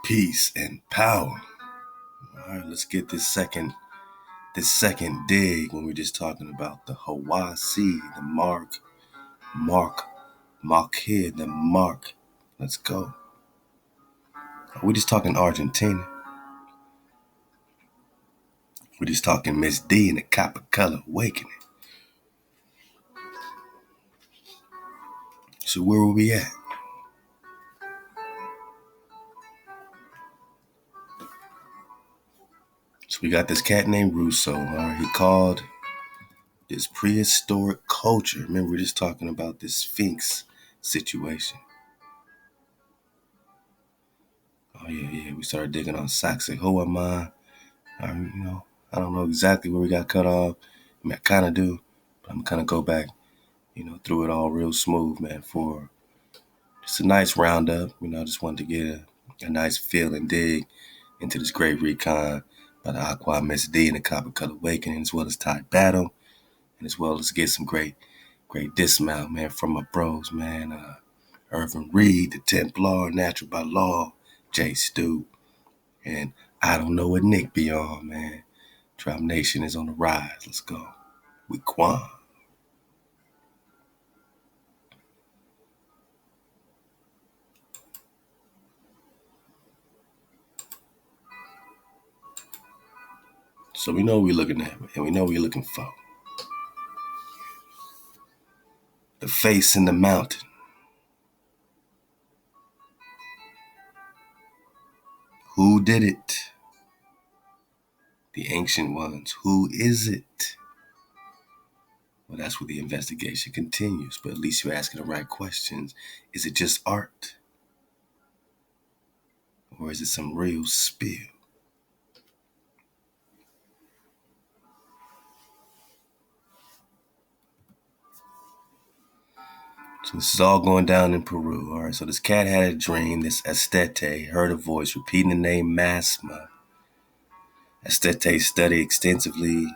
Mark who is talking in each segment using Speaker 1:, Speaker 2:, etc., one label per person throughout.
Speaker 1: Peace and power. All right, let's get this second dig when we're just talking about the Huasi, the Mark, the Mark. Let's go. We're just talking Argentina. We're just talking Miss D and the Copper Color Awakening. So where will we at? So we got this cat named Russo. All right, he called this prehistoric culture. Remember, we're just talking about this Sphinx situation. Oh yeah. We started digging on Saxe. Who am I? I don't know exactly where we got cut off. I mean, I kind of do, but I'm kind of go back, through it all real smooth, man, for just a nice roundup. I just wanted to get a nice feel and dig into this great recon by the Ahchwa, Miss D, and the Copper Color Awakening, as well as Tide Battle, and as well as get some great dismount, man, from my bros, man. Irvin Reed, the Templar, Natural by Law, Jay Stu, and I don't know what Nick be on, man. Tribe Nation is on the rise. Let's go. We Quan. So we know what we're looking at, and we know what we're looking for. The face in the mountain. Who did it? The ancient ones. Who is it? Well, that's where the investigation continues, but at least you're asking the right questions. Is it just art? Or is it some real spill? So this is all going down in Peru. All right, so this cat had a dream. This Estete heard a voice repeating the name Masma. Estete studied extensively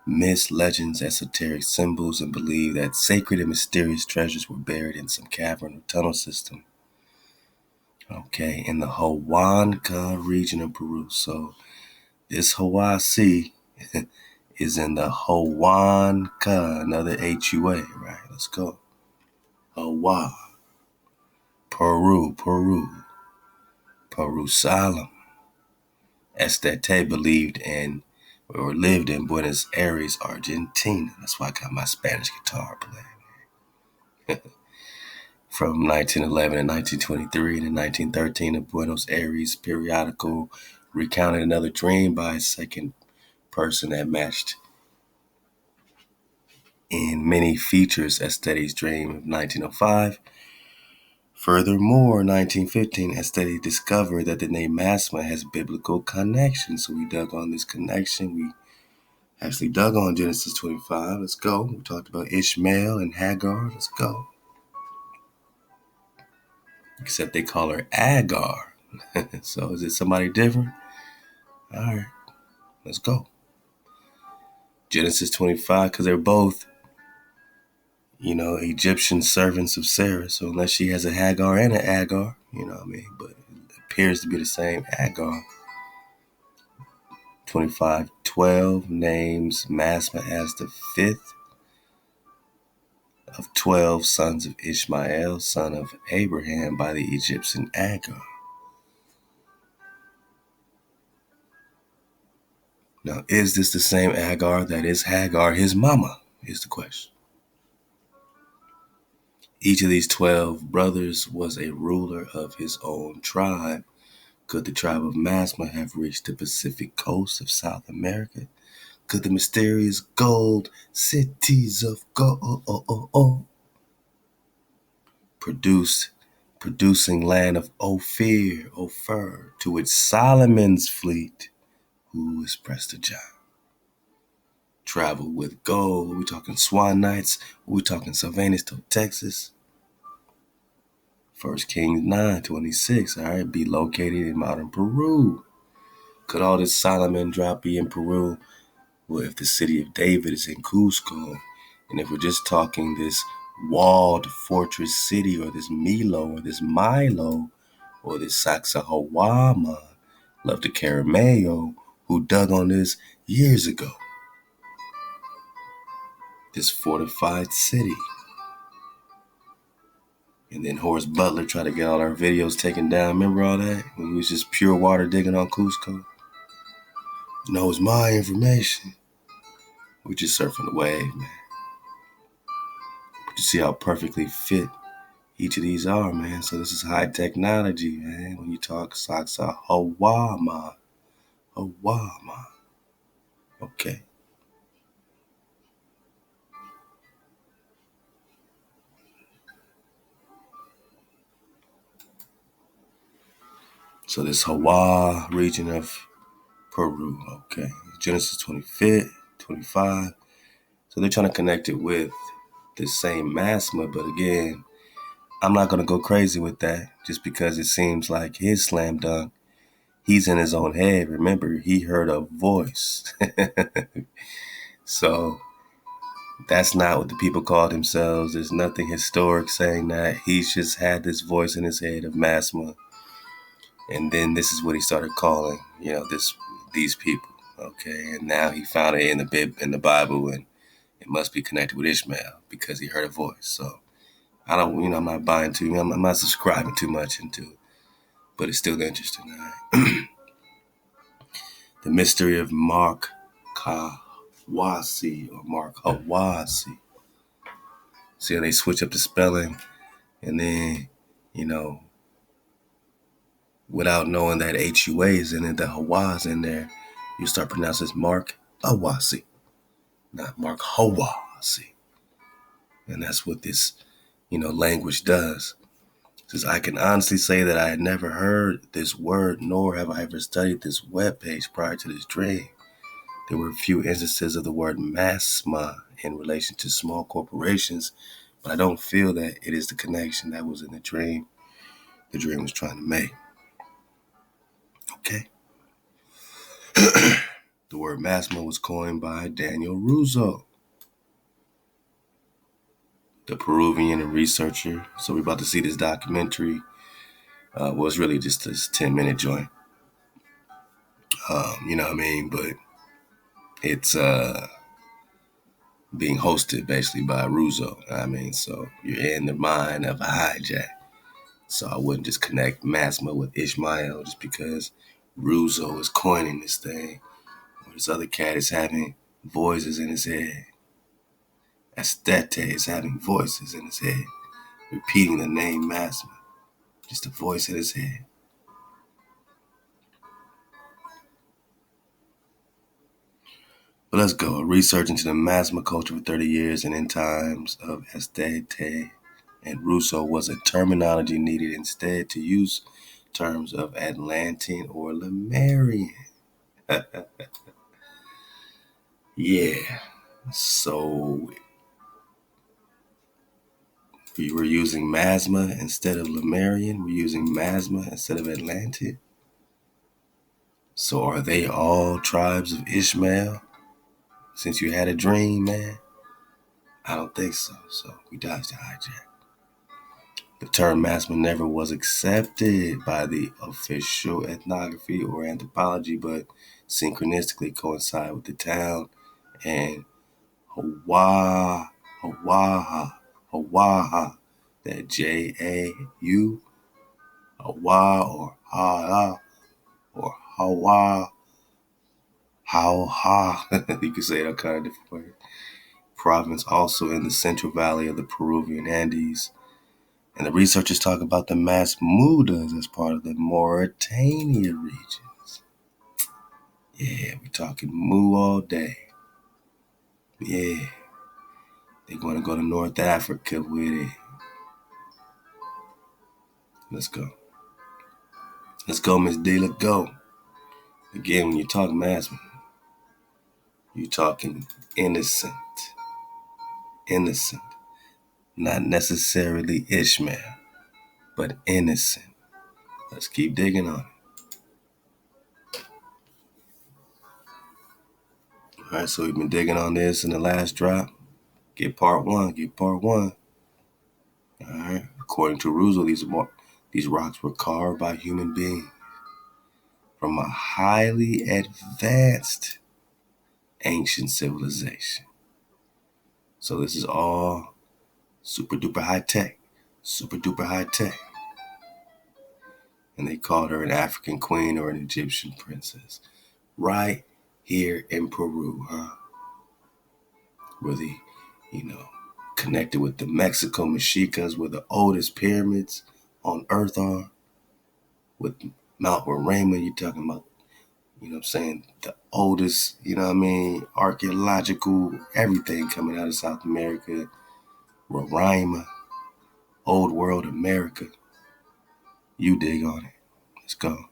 Speaker 1: myths, legends, esoteric symbols, and believed that sacred and mysterious treasures were buried in some cavern or tunnel system. Okay, in the Huanca region of Peru. So this Huasi is in the Huanca, another HUA, right? Let's go. Hawa, Peru, Jerusalem. Estete believed in or lived in Buenos Aires, Argentina. That's why I got my Spanish guitar playing. From 1911 to 1923 and 1913, a Buenos Aires periodical recounted another dream by a second person that matched in many features Estete's dream of 1905. Furthermore, in 1915, Estete discovered that the name Masma has biblical connections. So we dug on this connection. We actually dug on Genesis 25. Let's go. We talked about Ishmael and Hagar. Let's go. Except they call her Agar. So is it somebody different? All right. Let's go. Genesis 25, because they're both, Egyptian servants of Sarah. So unless she has a Hagar and an Agar, but it appears to be the same Agar. 25:12 names Masma as the fifth of 12 sons of Ishmael, son of Abraham, by the Egyptian Agar. Now, is this the same Agar that is Hagar, his mama, is the question. Each of these 12 brothers was a ruler of his own tribe. Could the tribe of Masma have reached the Pacific coast of South America? Could the mysterious gold cities of gold producing land of Ophir, to which Solomon's fleet, who is pressed to John, travel with gold? We're talking Swan Knights. We're talking Sylvanus to Texas. 1 Kings 9:26. All right, be located in modern Peru. Could all this Solomon drop be in Peru? Well, if the city of David is in Cuzco, and if we're just talking this walled fortress city, or this Milo, or this Sacsayhuama love to Carameo, who dug on this years ago. This fortified city. And then Horace Butler tried to get all our videos taken down. Remember all that? When we was just pure water digging on Cuzco? No, it's my information. We just surfing the wave, man. But you see how perfectly fit each of these are, man. So this is high technology, man. When you talk Sacsayhuama. Hawama. Okay. So this Hawa region of Peru. Okay. Genesis 25. So they're trying to connect it with the same masma, but again, I'm not going to go crazy with that just because it seems like his slam dunk, he's in his own head. Remember, he heard a voice. So that's not what the people called themselves. There's nothing historic saying that. He's just had this voice in his head of masma. And then this is what he started calling, these people. Okay. And now he found it in the Bible, and it must be connected with Ishmael because he heard a voice. So I'm not buying I'm not subscribing too much into it, but it's still interesting. All right? The mystery of Markawasi or Markawasi. See how they switch up the spelling, and then, without knowing that HUA is in it, the Hawa's in there, you start pronouncing this Markawasi, not Markawasi. And that's what this, language does. Says, I can honestly say that I had never heard this word, nor have I ever studied this webpage prior to this dream. There were a few instances of the word masma in relation to small corporations, but I don't feel that it is the connection that was in the dream was trying to make. Okay. The word masma was coined by Daniel Russo, the Peruvian and researcher. So we're about to see this documentary. It's really just this 10-minute joint. You know what I mean? But it's being hosted basically by Russo. I mean, so you're in the mind of a hijack. So I wouldn't just connect Masma with Ishmael just because Russo is coining this thing, or this other cat is having voices in his head. Estete is having voices in his head, repeating the name Masma, just a voice in his head. But let's go. Research into the Masma culture for 30 years, and in times of Estete and Russo was a terminology needed instead to use terms of Atlantean or Lemurian. Yeah. So we were using Masma instead of Lemurian. We're using Masma instead of Atlantean. So are they all tribes of Ishmael? Since you had a dream, man? I don't think so. So we dodged the hijack. The term Masma never was accepted by the official ethnography or anthropology, but synchronistically coincided with the town and Hawaha, that Jau, Hawa or Ha or Hawa, you can say it all kind of different ways. Province also in the central valley of the Peruvian Andes. And the researchers talk about the Masmudas as part of the Mauritania regions. Yeah, we're talking Mu all day. Yeah, they're going to go to North Africa with it. Let's go. Let's go, Miss D. Let's go. Again, when you talk Masman, you're talking innocent. Innocent. Not necessarily Ishmael, but innocent. Let's keep digging on it. All right, so we've been digging on this in the last drop. Get part one. All right. According to Russo, These rocks were carved by human beings from a highly advanced ancient civilization. So this is all super duper high tech. Super duper high tech. And they called her an African queen or an Egyptian princess. Right here in Peru, huh? Where the, connected with the Mexico Mexicas, where the oldest pyramids on earth are. With Mount Roraima, you're talking about, the oldest, archaeological, everything coming out of South America. Roraima, Old World America. You dig on it. Let's go.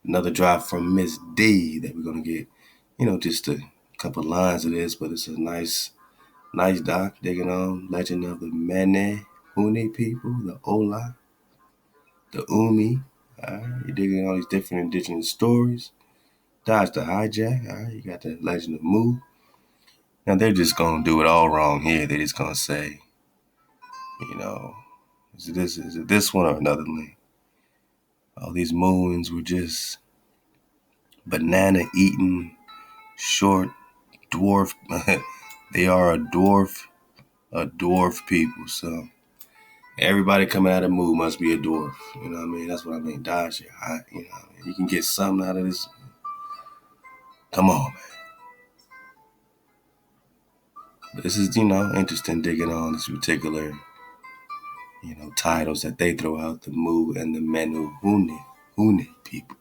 Speaker 1: Another drop from Miss D that we're going to get, just a couple lines of this, but it's a nice doc digging on legend of the Menasseh people, the Ola, the Umi. All right, you're digging all these different indigenous stories. Dodge the hijack. All right, you got the legend of Mu. Now they're just going to do it all wrong here. They're just going to say, is it this one or another link? All these moons were just banana eating short dwarf. They are a dwarf people. So everybody coming out of Mu must be a dwarf. You know what I mean? That's what I mean. Dodge your hot. You know what I mean? You can get something out of this. Come on, man. But this is, interesting digging on this particular, titles that they throw out, the Mu and the Menu Hune people.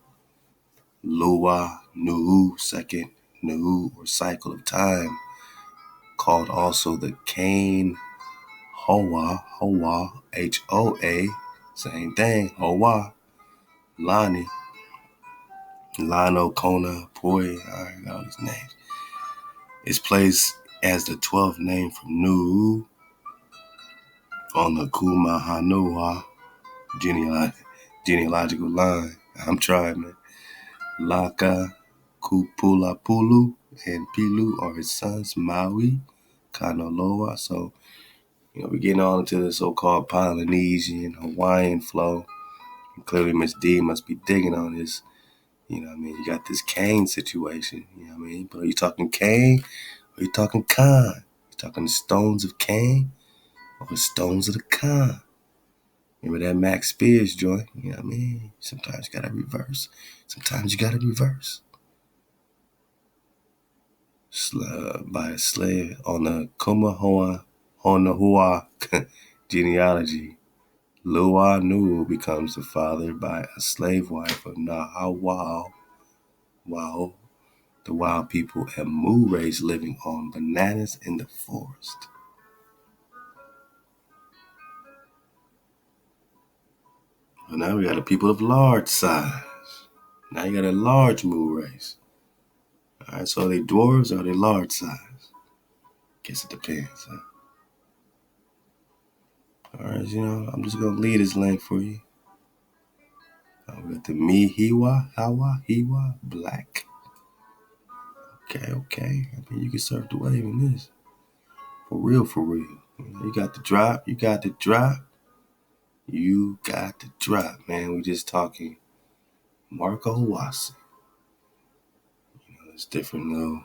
Speaker 1: Lua, Nuhu, second, Nuhu, or cycle of time, called also the Cain Hoa, Hoa, same thing, Hoa, Lani, Lano, Kona, Poi, I got all these names. It's placed as the 12th name from Nuhu on the Kumahanua genealogical line. I'm trying, man. Laka, Kupulapulu, and Pilu are his sons, Maui, Kanaloa. So, we're getting all into the so-called Polynesian, Hawaiian flow. And clearly, Miss D must be digging on this. You got this Cain situation. But are you talking Cain or are you talking Khan? You talking the stones of Cain or the stones of the Khan? Remember that Max Spears joint? Sometimes you gotta reverse. By a slave on the Kumahoa Honahua genealogy. Lua Nu becomes the father by a slave wife of Nahawao, the wild people, and Mu race living on bananas in the forest. Well, now we got a people of large size. Now you got a large Mu race. All right, so are they dwarves or are they large size? Guess it depends, huh? All right, I'm just going to leave this link for you. We got the Hiwa, black. Okay. You can surf the wave in this. For real. You got the drop. Man. We just talking Marca Huasi. There's different little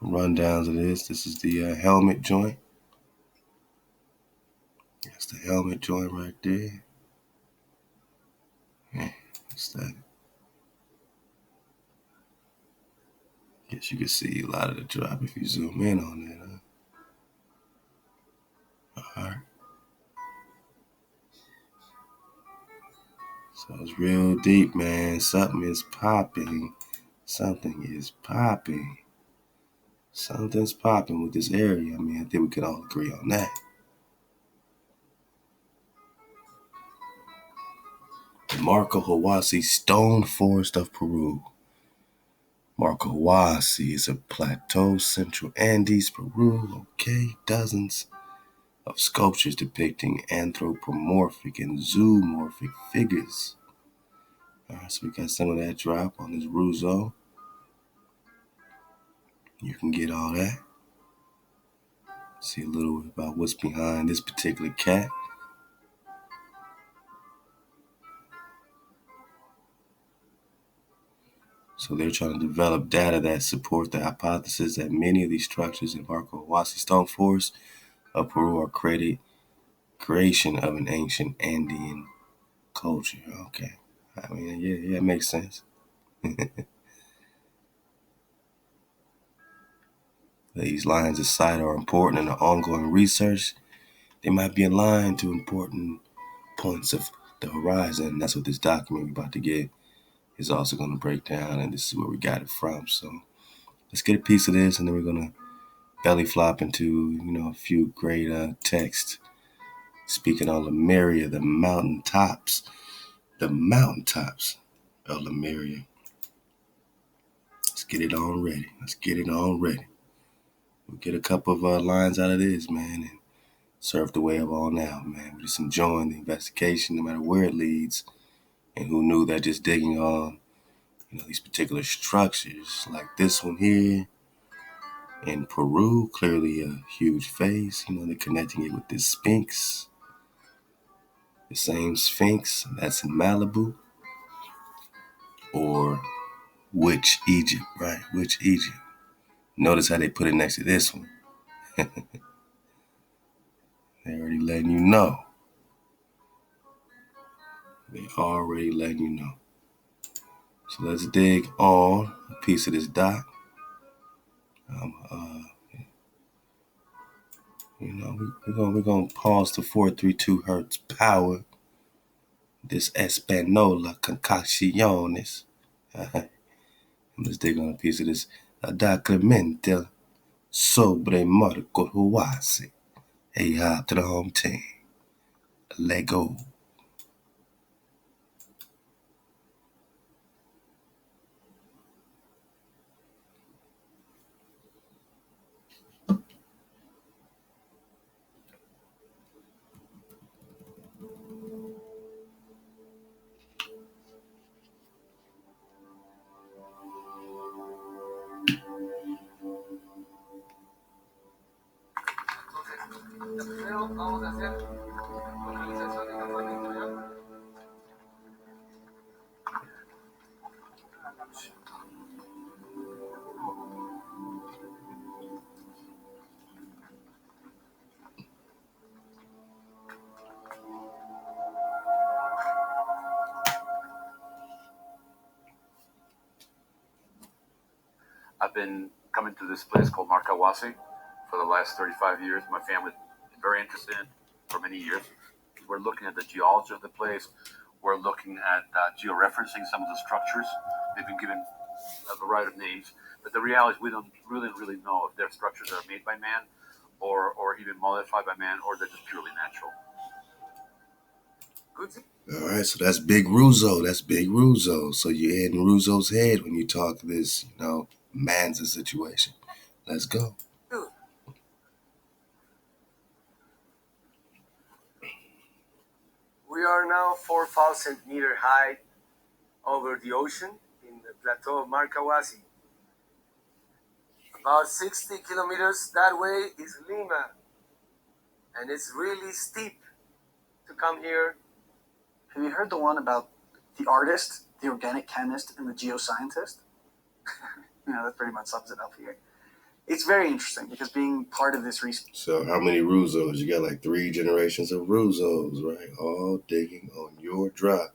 Speaker 1: rundowns of this. This is the helmet joint. That's the helmet joint right there. What's that? Guess you can see a lot of the drop if you zoom in on it, huh? Alright. So it's real deep, man. Something is popping. Something's popping with this area. I think we can all agree on that. The Markawasi Stone Forest of Peru. Markawasi is a plateau, central Andes, Peru. Okay, dozens of sculptures depicting anthropomorphic and zoomorphic figures. All right, so we got some of that drop on this Ruzo. You can get all that. See a little about what's behind this particular cat. So they're trying to develop data that support the hypothesis that many of these structures in Markawasi stone forests of Peru are creation of an ancient Andean culture. Okay. I mean, yeah, it makes sense. These lines of sight are important in the ongoing research. They might be aligned to important points of the horizon. That's what this document we're about to get is also going to break down, and this is where we got it from. So let's get a piece of this, and then we're going to belly flop into, a few great texts speaking on Lemuria, the mountaintops of Lemuria. Let's get it on ready. We'll get a couple of lines out of this, man, and surf the wave all now, man. We're just enjoying the investigation, no matter where it leads. And who knew that just digging on, these particular structures, like this one here in Peru, clearly a huge face. They're connecting it with this Sphinx, the same Sphinx that's in Malibu, or which Egypt, right? Which Egypt? Notice how they put it next to this one. They're already letting you know. So let's dig on a piece of this doc. We're gonna pause to 432 hertz power. This Espanola concocciones. Let's dig on a piece of this Doctrine sobre Marco Huasi. Hey, hop to the home team. Let go.
Speaker 2: I've been coming to this place called Markawasi for the last 35 years. My family's been very interested in it for many years. We're looking at the geology of the place. We're looking at georeferencing some of the structures. They've been given a variety of names, but the reality is we don't really know if they're structures that are made by man or even modified by man, or they're just purely natural.
Speaker 1: All right, so that's Big Ruzo. So you're in Ruzo's head when you talk this, Manza situation. Let's go.
Speaker 3: We are now 4,000 meter high over the ocean in the plateau of Markawasi. About 60 kilometers that way is Lima, and it's really steep to come here.
Speaker 4: Have you heard the one about the artist, the organic chemist, and the geoscientist? That pretty much sums it up here. It's very interesting because being part of this research.
Speaker 1: So how many Ruzos? You got like 3 generations of Ruzos, right? All digging on your drop.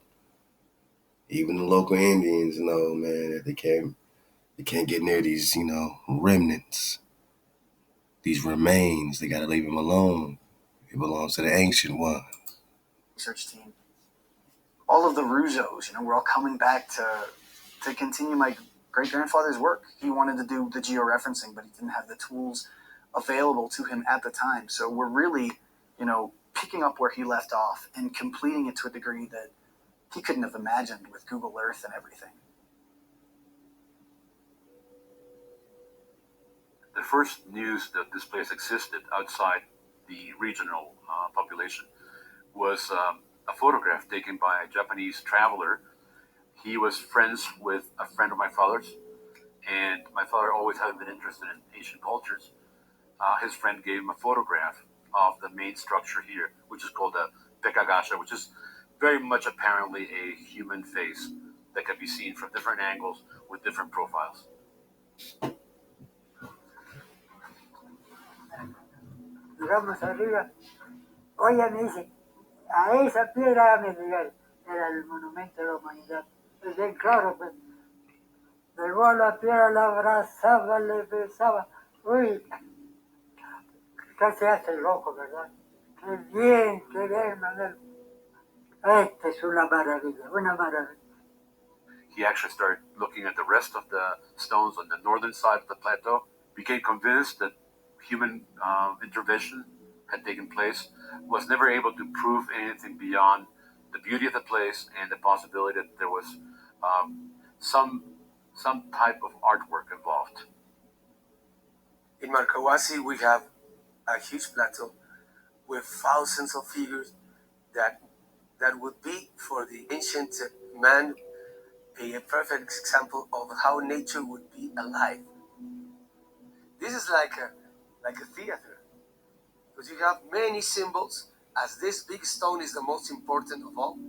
Speaker 1: Even the local Indians know, man, that they can't get near these, remnants. These remains. They gotta leave them alone. It belongs to the ancient one.
Speaker 4: Research team. All of the Ruzos, we're all coming back to continue my great-grandfather's work. He wanted to do the georeferencing, but he didn't have the tools available to him at the time. So we're really, picking up where he left off and completing it to a degree that he couldn't have imagined with Google Earth and everything.
Speaker 2: The first news that this place existed outside the regional population was a photograph taken by a Japanese traveler. He was friends with a friend of my father's, and my father always had been interested in Asian cultures. His friend gave him a photograph of the main structure here, which is called the Pekagasha, which is very much apparently a human face that can be seen from different angles with different profiles.
Speaker 5: Llegamos arriba. Oye, me dice, a esa piedra me llegar. Era el monumento de la humanidad. Es bien claro, pues. Llegó a la piedra, la abrazaba, le besaba. Uy, casi hace loco, ¿verdad? Qué bien, Manuel. Esta es una maravilla, una maravilla.
Speaker 2: He actually started looking at the rest of the stones on the northern side of the plateau, became convinced that human intervention had taken place, was never able to prove anything beyond the beauty of the place and the possibility that there was some type of artwork involved.
Speaker 3: In Markawasi, we have a huge plateau with thousands of figures that would be for the ancient man a perfect example of how nature would be alive. This is like a theater, because you have many symbols, as this big stone is the most important of all.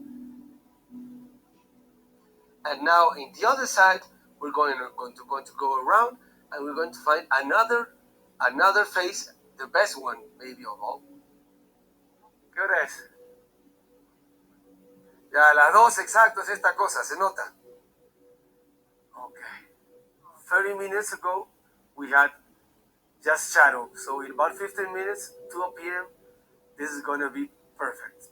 Speaker 3: And now in the other side, we're going to go around, and we're going to find another face, the best one maybe of all. ¿Qué hora es? Ya a las 2 exacto es esta cosa, se nota. Okay. 30 minutes ago, we had just shadow. So in about 15 minutes, 2 p.m., this is going to be perfect.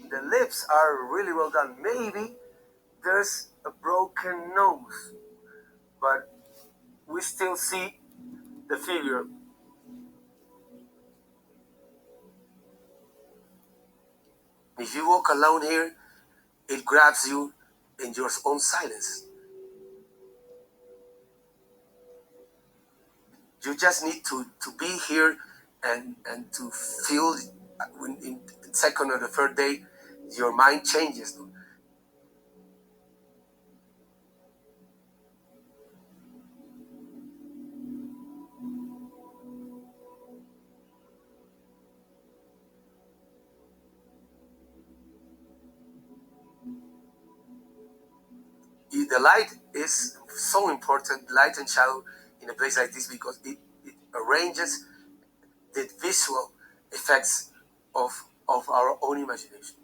Speaker 3: The lips are really well done. Maybe there's a broken nose, but we still see the figure. If you walk alone here, it grabs you in your own silence. You just need to be here and to feel in the second or the third day, your mind changes. The light is so important, light and shadow in a place like this, because it arranges the visual effects of our own imagination.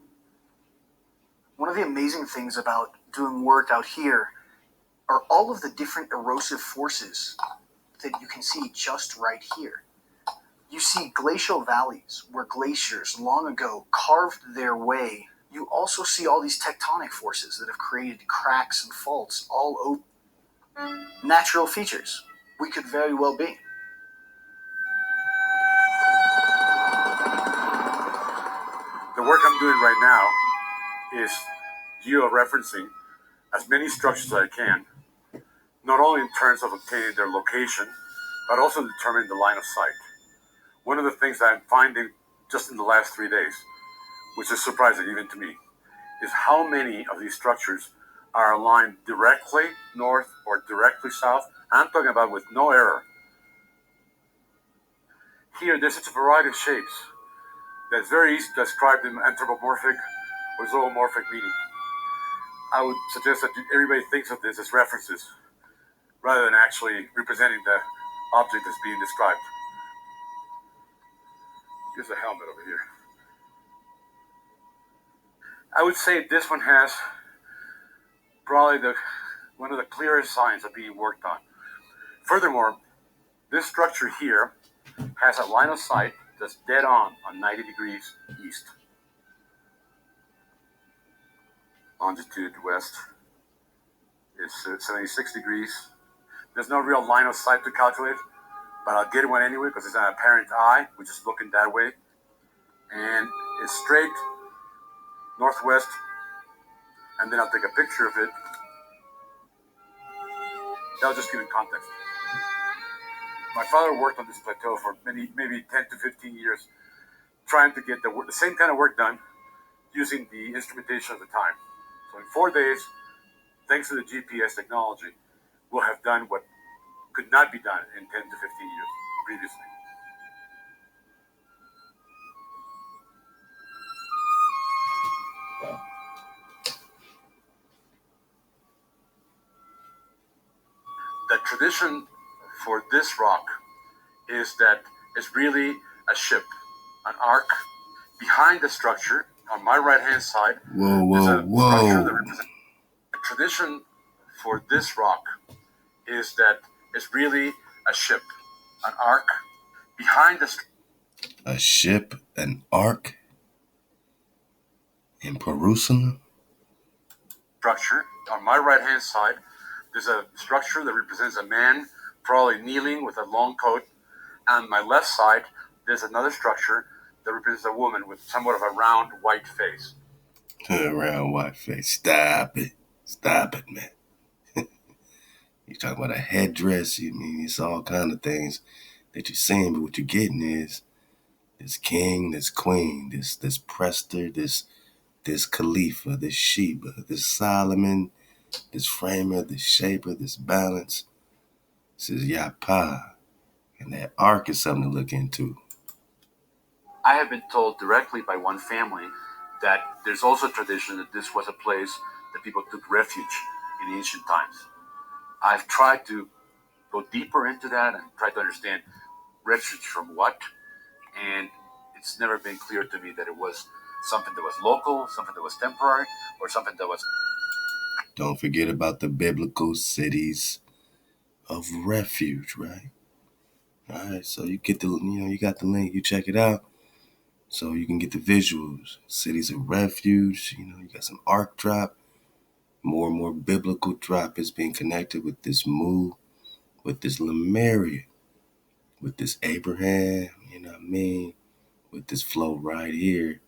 Speaker 4: One of the amazing things about doing work out here are all of the different erosive forces that you can see just right here. You see glacial valleys where glaciers long ago carved their way. You also see all these tectonic forces that have created cracks and faults all over. Natural features we could very well be.
Speaker 2: The work I'm doing right now is georeferencing as many structures as I can, not only in terms of obtaining their location, but also determining the line of sight. One of the things that I'm finding just in the last 3 days, which is surprising even to me, is how many of these structures are aligned directly north or directly south. I'm talking about with no error. Here, there's such a variety of shapes that it's very easy to ascribe them anthropomorphic or zoomorphic meaning. I would suggest that everybody thinks of this as references rather than actually representing the object that's being described. Here's a helmet over here. I would say this one has probably one of the clearest signs of being worked on. Furthermore, this structure here has a line of sight that's dead on 90 degrees east. Longitude west is 76 degrees. There's no real line of sight to calculate, but I'll get one anyway because it's an apparent eye, which is looking that way. And it's straight northwest, and then I'll take a picture of it. That'll just give it context. My father worked on this plateau for maybe 10 to 15 years, trying to get the same kind of work done using the instrumentation of the time. So in 4 days, thanks to the GPS technology, we'll have done what could not be done in 10 to 15 years previously. tradition for this rock is that it's really a ship, an ark. Behind the structure, on my right-hand side, there's a structure that represents. The tradition for this rock is that it's really a ship, an ark. Behind the
Speaker 1: a ship, an ark in Jerusalem.
Speaker 2: Structure on my right-hand side, there's a structure that represents a man, probably kneeling with a long coat. On my left side, there's another structure that represents a woman with somewhat of a round white face.
Speaker 1: Round white face. Stop it, man. You're talking about a headdress. You mean it's all kind of things that you're seeing, but what you're getting is this king, this queen, this prester, this Khalifa, this Sheba, this Solomon, this framer, this shaper, this balance. This is Yapa. And that ark is something to look into.
Speaker 2: I have been told directly by one family that there's also a tradition that this was a place that people took refuge in ancient times. I've tried to go deeper into that and try to understand refuge from what, and it's never been clear to me that it was something that was local, something that was temporary, or something that was...
Speaker 1: Don't forget about the biblical cities of refuge, right? All right, so you get you got the link, you check it out, so you can get the visuals. Cities of refuge, you got some ark drop, more and more biblical drop is being connected with this move, with this Lemuria, with this Abraham, with this flow right here.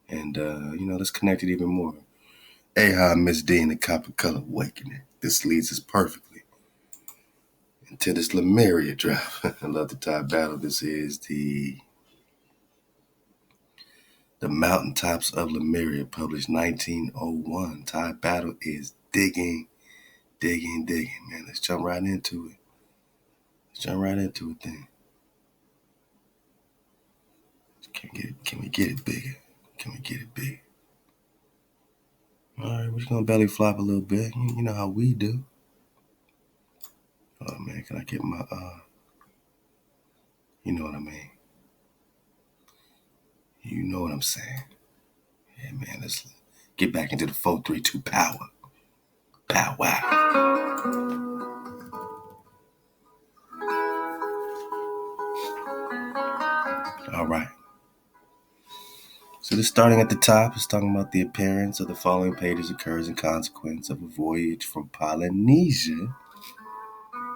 Speaker 1: And, let's connect it even more. Ahchwa, Miss D, and the Copper Color Awakening. This leads us perfectly into this Lemuria drop. I love the tie battle. This is the Mountaintops of Lemuria, published 1901. Tie battle is digging, man. Let's jump right into it. Then. Can we get it bigger? All right, we're just gonna belly flop a little bit. You know how we do. Oh man, can I get my you know what I mean? You know what I'm saying? Yeah, man, let's get back into the 4-3-2 power. Pow wow. All right. So this starting at the top is talking about the appearance of the following pages occurs in consequence of a voyage from Polynesia,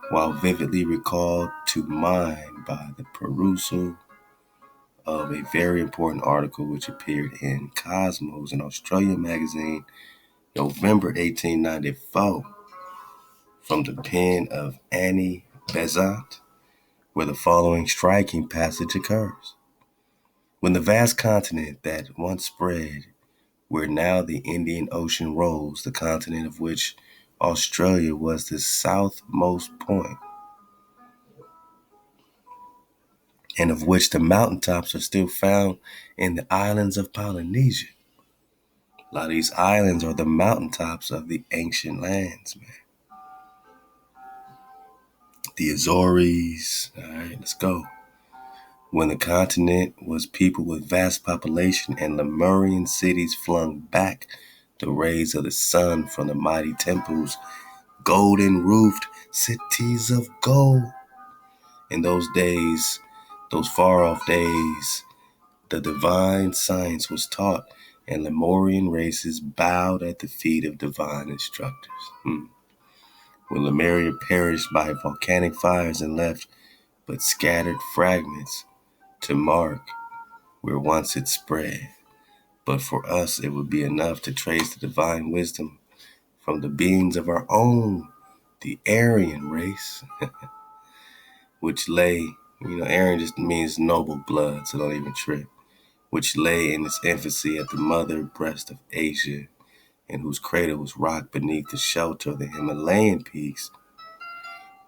Speaker 1: while vividly recalled to mind by the perusal of a very important article which appeared in Cosmos, an Australian magazine, November 1894, from the pen of Annie Besant, where the following striking passage occurs. When the vast continent that once spread where now the Indian Ocean rolls, the continent of which Australia was the southmost point, and of which the mountaintops are still found in the islands of Polynesia. A lot of these islands are the mountaintops of the ancient lands, man. The Azores. All right, let's go. When the continent was peopled with vast population and Lemurian cities flung back the rays of the sun from the mighty temples, golden-roofed cities of gold. In those days, those far-off days, the divine science was taught, and Lemurian races bowed at the feet of divine instructors. When Lemuria perished by volcanic fires and left but scattered fragments to mark where once it spread. But for us, it would be enough to trace the divine wisdom from the beings of our own, the Aryan race, which lay, Aryan just means noble blood, so don't even trip, which lay in its infancy at the mother breast of Asia, and whose cradle was rocked beneath the shelter of the Himalayan peaks.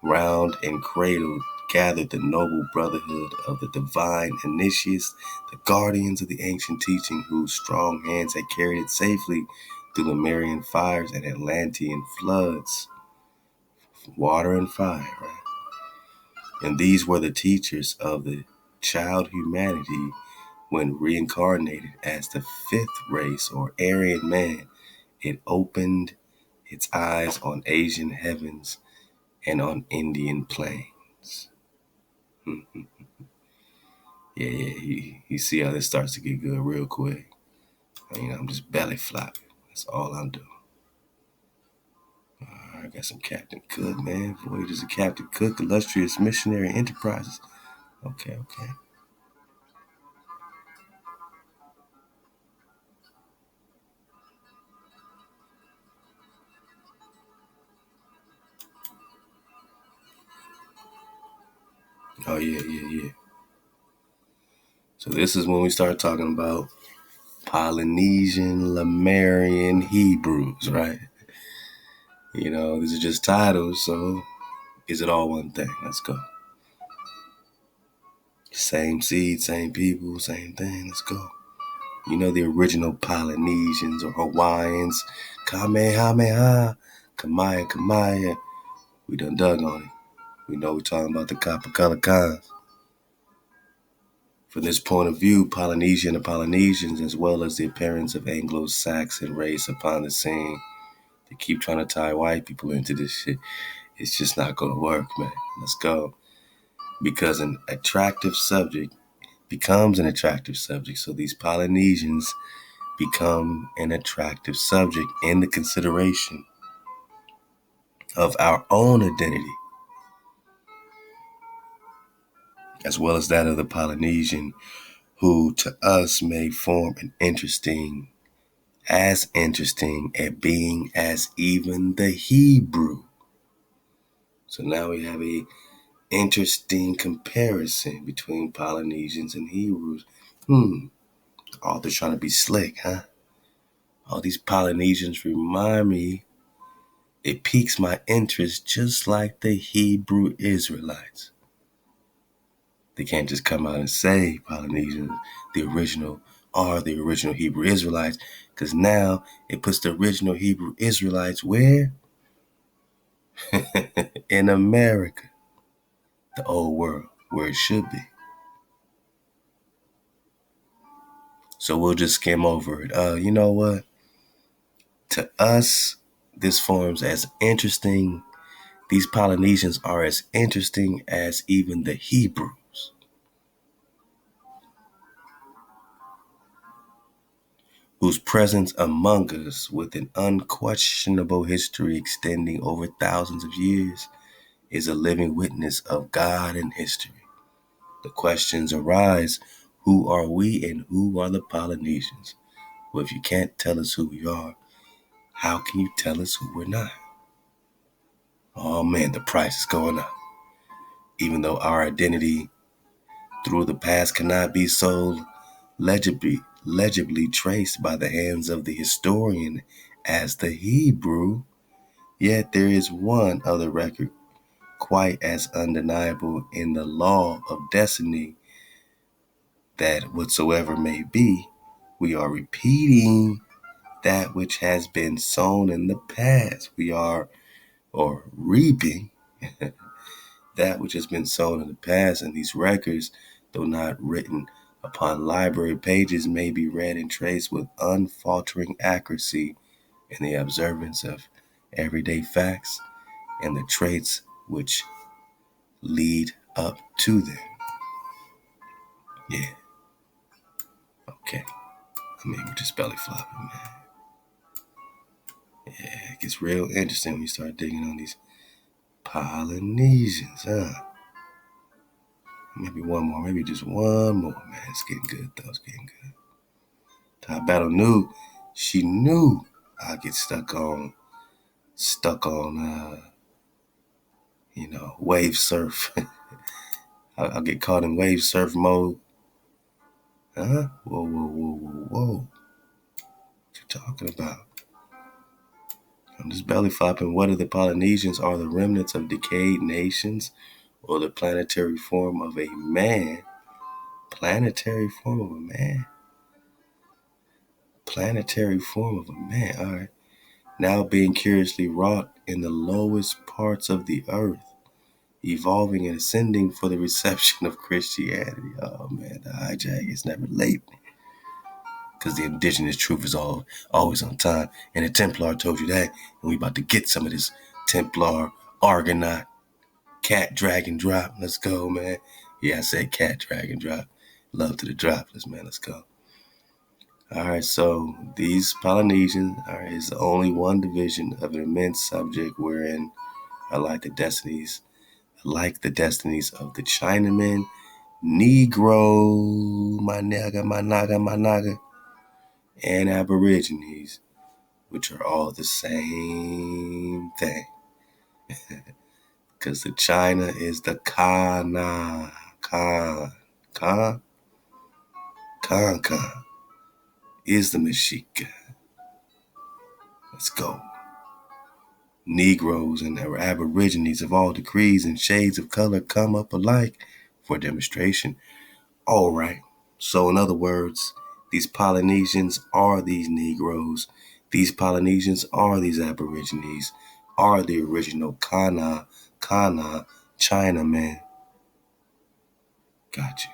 Speaker 1: Round and cradled gathered the noble brotherhood of the divine initiates, the guardians of the ancient teaching, whose strong hands had carried it safely through Lemurian fires and Atlantean floods. water and fire, right? And these were the teachers of the child humanity when reincarnated as the fifth race or Aryan man. It opened its eyes on Asian heavens and on Indian plains. Yeah, you see how this starts to get good real quick. I'm just belly flopping. That's all I'm doing. I got some Captain Cook, man. Voyages of Captain Cook, illustrious missionary enterprises. Okay. Oh, yeah. So this is when we start talking about Polynesian, Lemurian, Hebrews, right? These are just titles, so is it all one thing? Let's go. Same seed, same people, same thing. Let's go. The original Polynesians or Hawaiians, Kamehameha, Kamaya. We done dug on it. We know we're talking about the copper color cons. From this point of view, Polynesian and Polynesians, as well as the appearance of Anglo-Saxon race upon the scene, they keep trying to tie white people into this shit. It's just not going to work, man. Let's go. Because an attractive subject becomes an attractive subject. So these Polynesians become an attractive subject in the consideration of our own identity, as well as that of the Polynesian, who to us may form an interesting at being as even the Hebrew. So now we have a interesting comparison between Polynesians and Hebrews. Author's trying to be slick, huh? All these Polynesians remind me, it piques my interest just like the Hebrew Israelites. They can't just come out and say Polynesians, the original Hebrew Israelites, because now it puts the original Hebrew Israelites where? In America, the old world, where it should be. So we'll just skim over it. You know what? To us, this forms as interesting. These Polynesians are as interesting as even the Hebrews, whose presence among us with an unquestionable history extending over thousands of years is a living witness of God and history. The questions arise, who are we and who are the Polynesians? Well, if you can't tell us who we are, how can you tell us who we're not? Oh man, the price is going up. Even though our identity through the past cannot be so legibly traced by the hands of the historian as the Hebrew, yet there is one other record quite as undeniable in the law of destiny that whatsoever may be, we are repeating that which has been sown in the past. We are reaping that which has been sown in the past, and these records, though not written upon library pages, may be read and traced with unfaltering accuracy in the observance of everyday facts and the traits which lead up to them. Yeah. Okay. We're just belly flopping, man. Yeah, it gets real interesting when you start digging on these Polynesians, huh? Maybe one more, maybe just one more, man. It's getting good, though. It's getting good. Ty Battle knew, she knew I'd get stuck on, wave surf. I'll get caught in wave surf mode. Huh? Whoa. What you talking about? I'm just belly flopping. Whether the Polynesians are the remnants of decayed nations or the planetary form of a man. Planetary form of a man. Planetary form of a man. All right. Now being curiously wrought in the lowest parts of the earth, evolving and ascending for the reception of Christianity. Oh man, the hijack is never late, because the indigenous truth is always on time. And the Templar told you that, and we about to get some of this Templar, Argonaut, cat, dragon drop. Let's go, man. Yeah, I said cat, dragon drop. Love to the droplets, man. Let's go. All right, so these Polynesians is only one division of an immense subject wherein I like the destinies of the Chinamen, Negro, my naga, and Aborigines, which are all the same thing. Because the China is the Kana, Khan is the Mexica. Let's go. Negroes and their Aborigines of all degrees and shades of color come up alike for demonstration. All right. So in other words, these Polynesians are these Negroes. These Polynesians are these Aborigines, are the original Kana, Chinamen. Got you.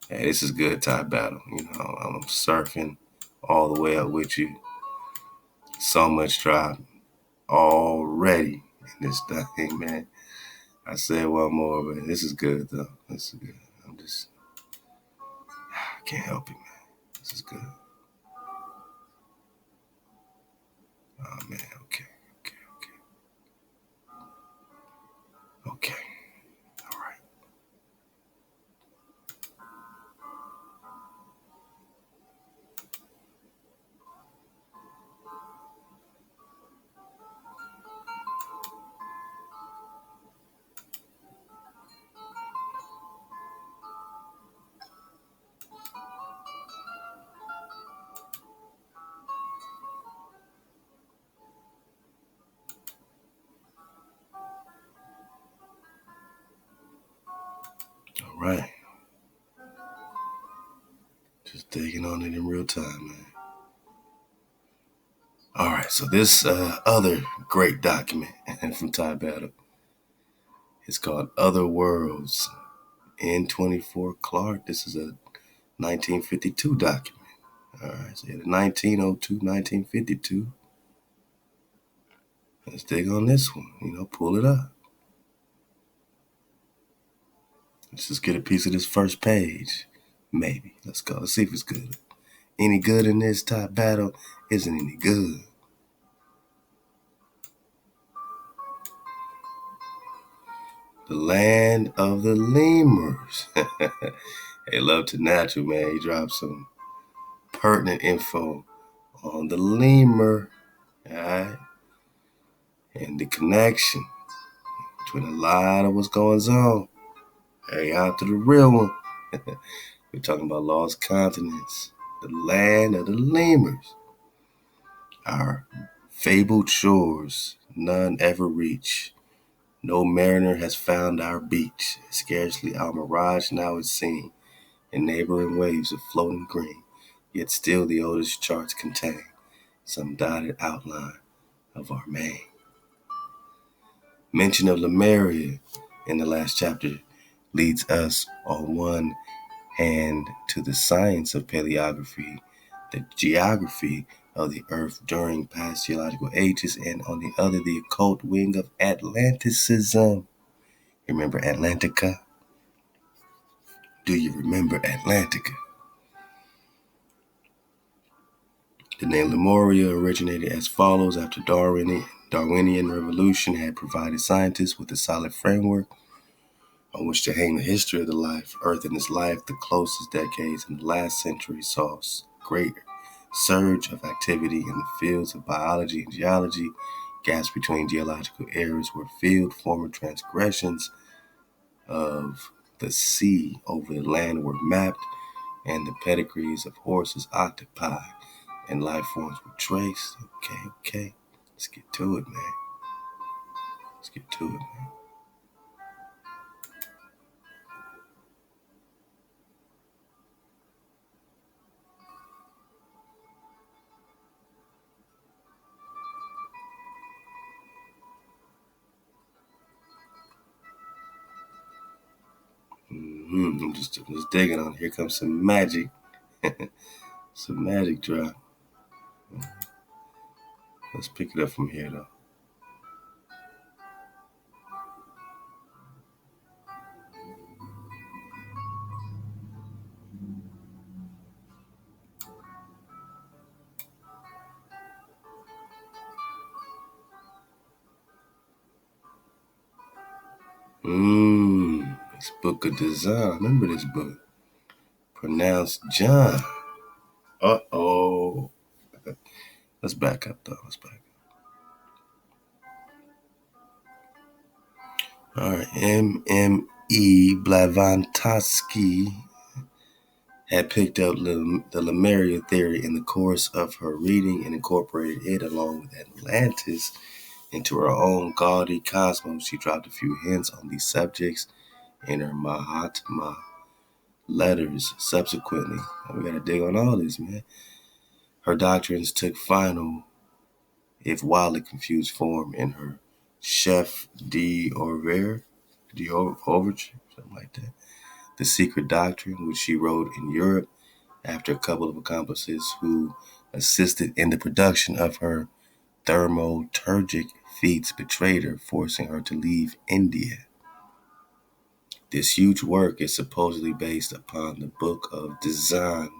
Speaker 1: Hey, this is good type battle. You know, I'm surfing all the way up with you. So much drop already in this thing, man. I said one more, but this is good though. This is good. I can't help it, man. This is good. Oh man, okay. All right. All right. Just digging on it in real time, man. All right, so this other great document from Thai Battle is called Other Worlds, N24 Clark. This is a 1952 document. All right, so yeah, the 1902, 1952. Let's dig on this one. You know, pull it up. Let's just get a piece of this first page. Maybe. Let's go. Let's see if it's good. Any good in this Thai Battle? Isn't any good. The land of the lemurs. Hey, love to natural, man. He dropped some pertinent info on the lemur, all right, and the connection between a lot of what's going on. Hey, out to the real one. We're talking about lost continents, the land of the lemurs, our fabled shores none ever reach. No mariner has found our beach. Scarcely our mirage now is seen in neighboring waves of floating green. Yet still the oldest charts contain some dotted outline of our main. Mention of Lemuria in the last chapter leads us on one hand to the science of paleography, the geography of the earth during past geological ages, and on the other, the occult wing of Atlanticism. Remember Atlantica? Do you remember Atlantica? The name Lemuria originated as follows after Darwinian revolution had provided scientists with a solid framework on which to hang the history of the life, Earth and its life. The closest decades in the last century saw great surge of activity in the fields of biology and geology. Gaps between geological eras were filled. Former transgressions of the sea over the land were mapped, and the pedigrees of horses octopi and life forms were traced. Okay. Let's get to it, man. I'm just digging on. Here comes some magic. Some magic drop. Let's pick it up from here, though. This Book of Dzyan. Remember this book? Pronounced John. Uh-oh. Let's back up, though. All right. M.E. Blavatsky had picked up the Lemuria theory in the course of her reading and incorporated it along with Atlantis into her own gaudy cosmos. She dropped a few hints on these subjects in her Mahatma letters subsequently. We gotta dig on all this, man. Her doctrines took final, if wildly confused, form in her Chef d'Oeuvre, something like that. The Secret Doctrine, which she wrote in Europe after a couple of accomplices who assisted in the production of her thermoturgic feats betrayed her, forcing her to leave India. This huge work is supposedly based upon the Book of Dzyan,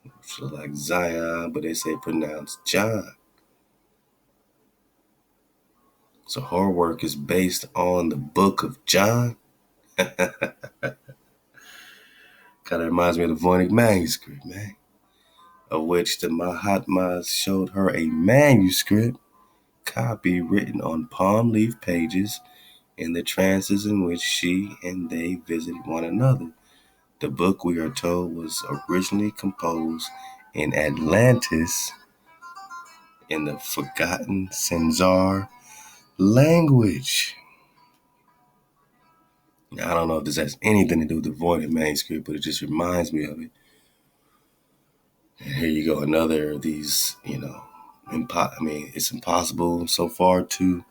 Speaker 1: which is like Zion, but they say pronounced John. So her work is based on the Book of John. Kind of reminds me of the Voynich manuscript, man, of which the Mahatmas showed her a manuscript copy written on palm leaf pages in the trances in which she and they visited one another. The book, we are told, was originally composed in Atlantis in the forgotten Senzar language. Now, I don't know if this has anything to do with the Voynich manuscript, but it just reminds me of it. And here you go, another of these, it's impossible so far to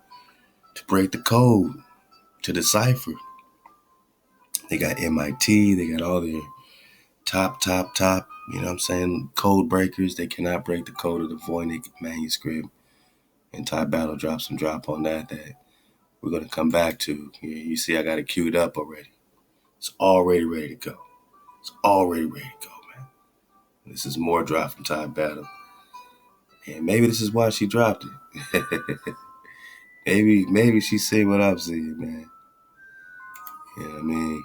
Speaker 1: break the code, to decipher. They got MIT, they got all their top, code breakers. They cannot break the code of the Voynich manuscript. And Ty Battle dropped some drop on that we're going to come back to. You see, I got it queued up already. It's already ready to go. Man. This is more drop from Ty Battle. And maybe this is why she dropped it. maybe she see what I'm seeing, man. You know what I mean?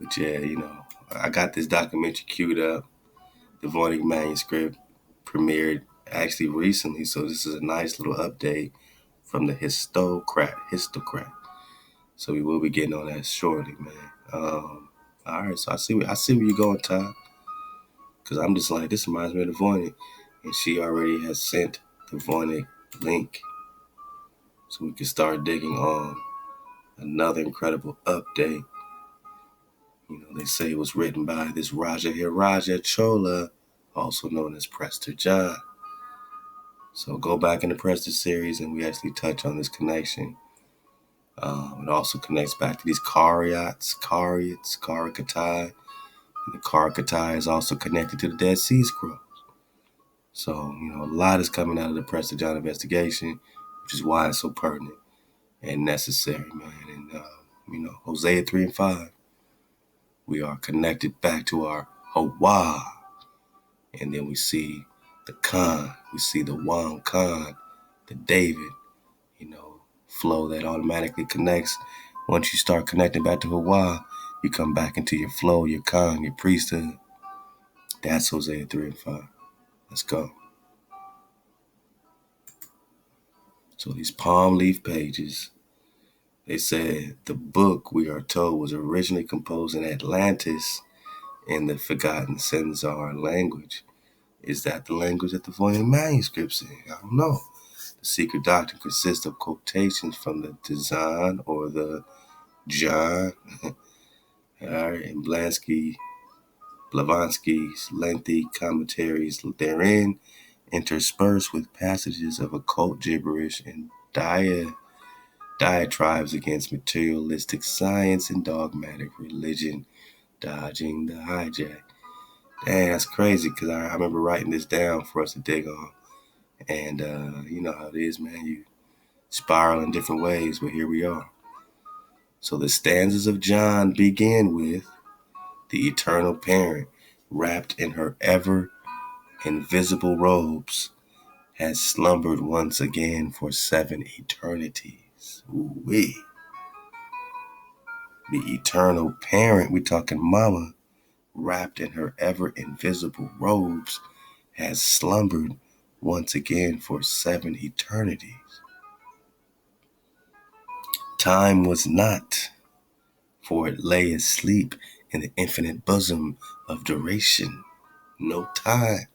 Speaker 1: But yeah, I got this documentary queued up. The Voynich manuscript premiered actually recently, so this is a nice little update from the histocrat. So we will be getting on that shortly, man. All right, so I see where you're going, Ty. Because I'm just like, this reminds me of the Voynich. And she already has sent the Voynich link. So we can start digging on another incredible update. They say it was written by this Raja Chola, also known as Prester John. So go back in the Prester series and we actually touch on this connection. It also connects back to these Karakatai. And the Karakatai is also connected to the Dead Sea Scrolls. So, a lot is coming out of the Prester John investigation, which is why it's so pertinent and necessary, man. And, Hosea 3 and 5, we are connected back to our Hawa. And then we see the Khan, we see the Wam Khan, the David, flow that automatically connects. Once you start connecting back to Hawa, you come back into your flow, your Khan, your priesthood. That's Hosea 3 and 5. Let's go. So these palm leaf pages, they said the book, we are told, was originally composed in Atlantis in the forgotten Senzar language. Is that the language that the Voynich manuscript's in? I don't know. The Secret Doctrine consists of quotations from the Dzyan or the John, and Blavatsky's lengthy commentaries therein, interspersed with passages of occult gibberish and diatribes against materialistic science and dogmatic religion, dodging the hijack. Dang, that's crazy, because I remember writing this down for us to dig on. And you know how it is, man. You spiral in different ways, but here we are. So the stanzas of Dzyan begin with the eternal parent, wrapped in her ever invisible robes, has slumbered once again for 7 eternities. Ooh-wee. The eternal parent, we talking mama, wrapped in her ever invisible robes, has slumbered once again for 7 eternities. Time was not, for it lay asleep in the infinite bosom of duration. No time.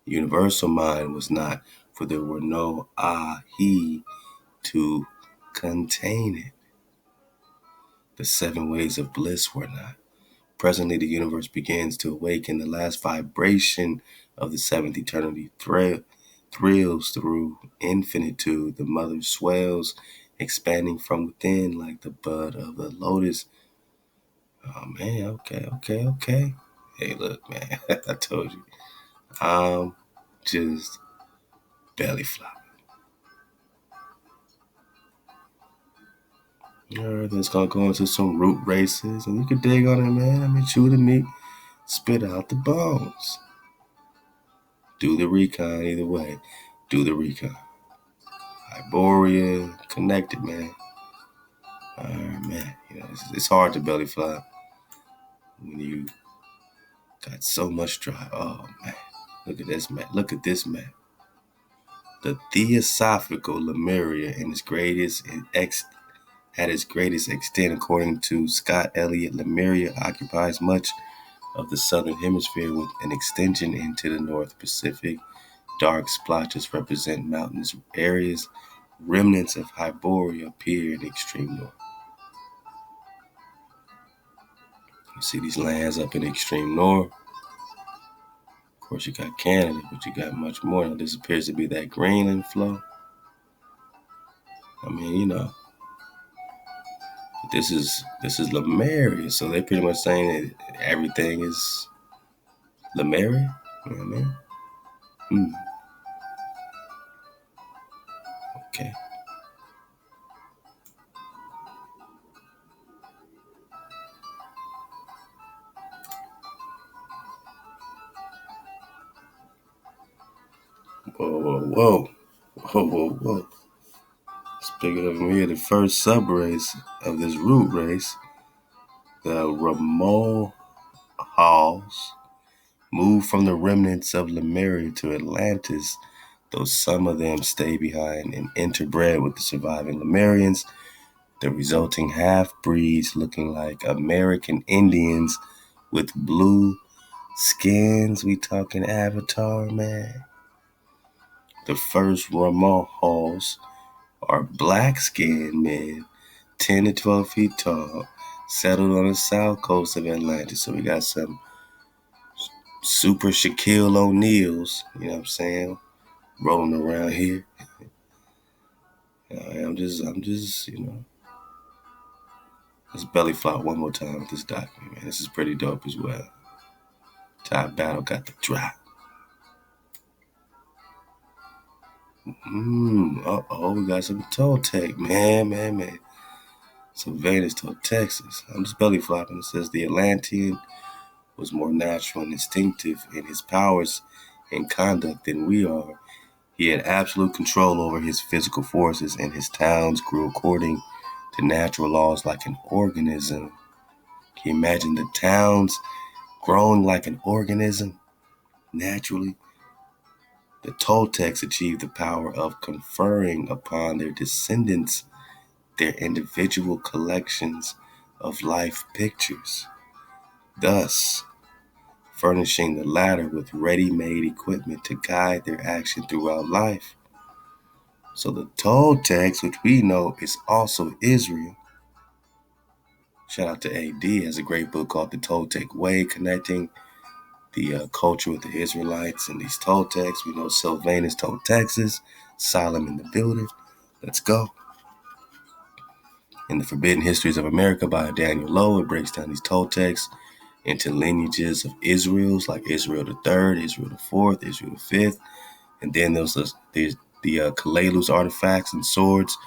Speaker 1: Universal mind was not, for there were no he to contain it. The 7 ways of bliss were not. Presently, the universe begins to awaken. The last vibration of the 7th eternity thrills through infinitude. The mother swells, expanding from within like the bud of the lotus. Oh, man, okay. Hey, look, man, I told you. I'm just belly flopping. Alright, let's go into some root races, and you can dig on it, man. I mean, chew the meat, spit out the bones. Do the recon either way. Do the recon. Hyboria, connected, man. Alright, man. You know, it's hard to belly flop when you got so much drive. Oh, man. Look at this map. Look at this map. The Theosophical Lemuria at its greatest extent, according to Scott Elliott, Lemuria occupies much of the southern hemisphere with an extension into the North Pacific. Dark splotches represent mountainous areas. Remnants of Hyboria appear in the extreme north. You see these lands up in the extreme north. Of course, you got Canada, but you got much more. Now, this appears to be that Greenland flow. I mean, you know, this is Lemuria, so they're pretty much saying that everything is Lemuria. You know what I mean? Okay. Whoa. Speaking of here, the first subrace of this root race, the Ramohals, moved from the remnants of Lemuria to Atlantis, though some of them stay behind and interbred with the surviving Lemurians. The resulting half-breeds looking like American Indians with blue skins. We talking Avatar, man. The first Ramohals are black-skinned men, 10 to 12 feet tall, settled on the south coast of Atlantis. So we got some super Shaquille O'Neals, you know what I'm saying, rolling around here. I'm just, you know, let's belly flop one more time with this document, man. This is pretty dope as well. Top Battle got the drop. We got some Toltec, man. Some Venus to Texas. I'm just belly flopping. It says the Atlantean was more natural and instinctive in his powers and conduct than we are. He had absolute control over his physical forces, and his towns grew according to natural laws like an organism. Can you imagine the towns growing like an organism naturally? The Toltecs achieved the power of conferring upon their descendants their individual collections of life pictures, thus furnishing the latter with ready-made equipment to guide their action throughout life. So the Toltecs, which we know is also Israel, shout out to AD, has a great book called The Toltec Way, connecting the culture with the Israelites and these Toltecs. We know Sylvanus told Texas, Solomon the Builder. Let's go. In the Forbidden Histories of America by Daniel Lowe, it breaks down these Toltecs into lineages of Israel's, like Israel the third, Israel the fourth, Israel the fifth, and then there's the Kalalus artifacts and swords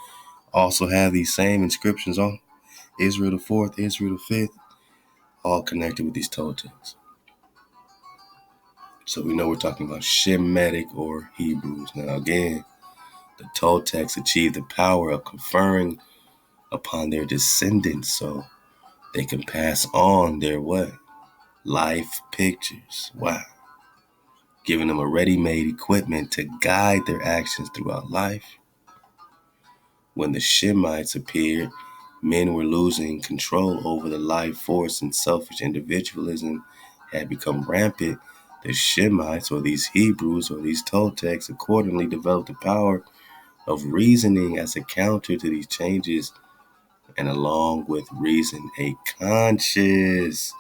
Speaker 1: also have these same inscriptions on Israel the fourth, Israel the fifth, all connected with these Toltecs. So we know we're talking about Shemitic or Hebrews. Now again, the Toltecs achieved the power of conferring upon their descendants so they can pass on their what? Life pictures. Wow. Giving them a ready-made equipment to guide their actions throughout life. When the Shemites appeared, men were losing control over the life force and selfish individualism had become rampant. The Shemites, or these Hebrews, or these Toltecs, accordingly developed the power of reasoning as a counter to these changes, and along with reason, a conscious.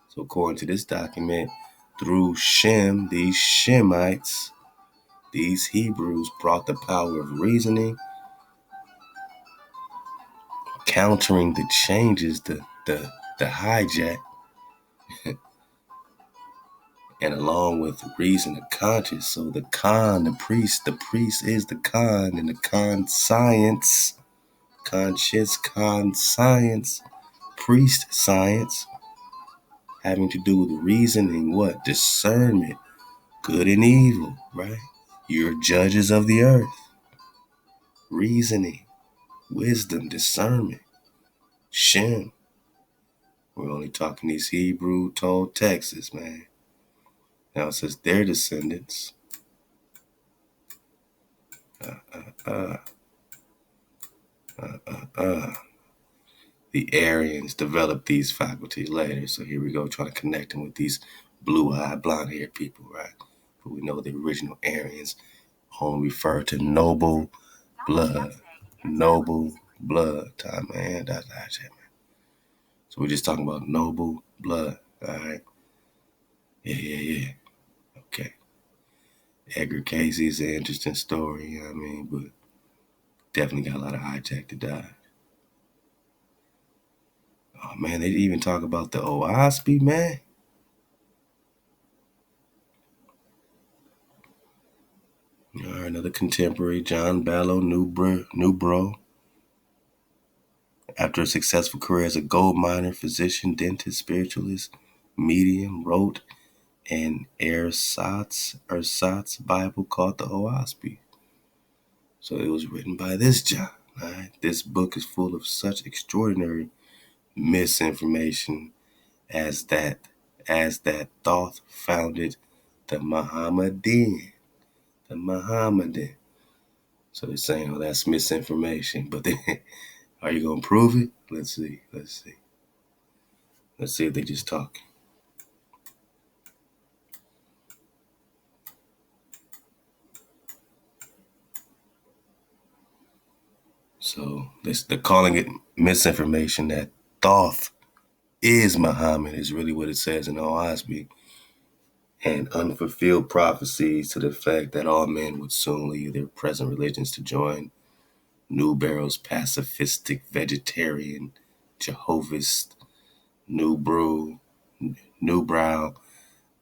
Speaker 1: So according to this document, through Shem, these Shemites, these Hebrews brought the power of reasoning, countering the changes, the hijack, and along with reason, the conscious. So the priest is the Khan, and the Khan science, conscious Khan science, priest science, having to do with reasoning, what? Discernment, good and evil, right? You're judges of the earth. Reasoning, wisdom, discernment, Shem. We're only talking these Hebrew told Texas, man. Now it says their descendants. The Aryans developed these faculties later. So here we go, trying to connect them with these blue-eyed, blonde-haired people, right? But we know the original Aryans only refer to noble blood. Noble blood time, man. That's man. So we're just talking about noble blood, all right? Yeah. Okay. Edgar Casey's an interesting story, you know what I mean? But definitely got a lot of hijack to die. Oh, man, they even talk about the Huasi, man. All right, another contemporary, John Ballo Newbro. After a successful career as a gold miner, physician, dentist, spiritualist, medium, wrote an ersatz Bible called the Huasi. So it was written by this John. Right? This book is full of such extraordinary misinformation as that Thoth founded the Mohammedan. So they're saying, oh, that's misinformation. But then, are you going to prove it? Let's see. Let's see if they just talking. So they're calling it misinformation. That Thoth is Muhammad is really what it says in Huasi. And unfulfilled prophecies to the effect that all men would soon leave their present religions to join New Barrow's pacifistic vegetarian Jehovah's New Brow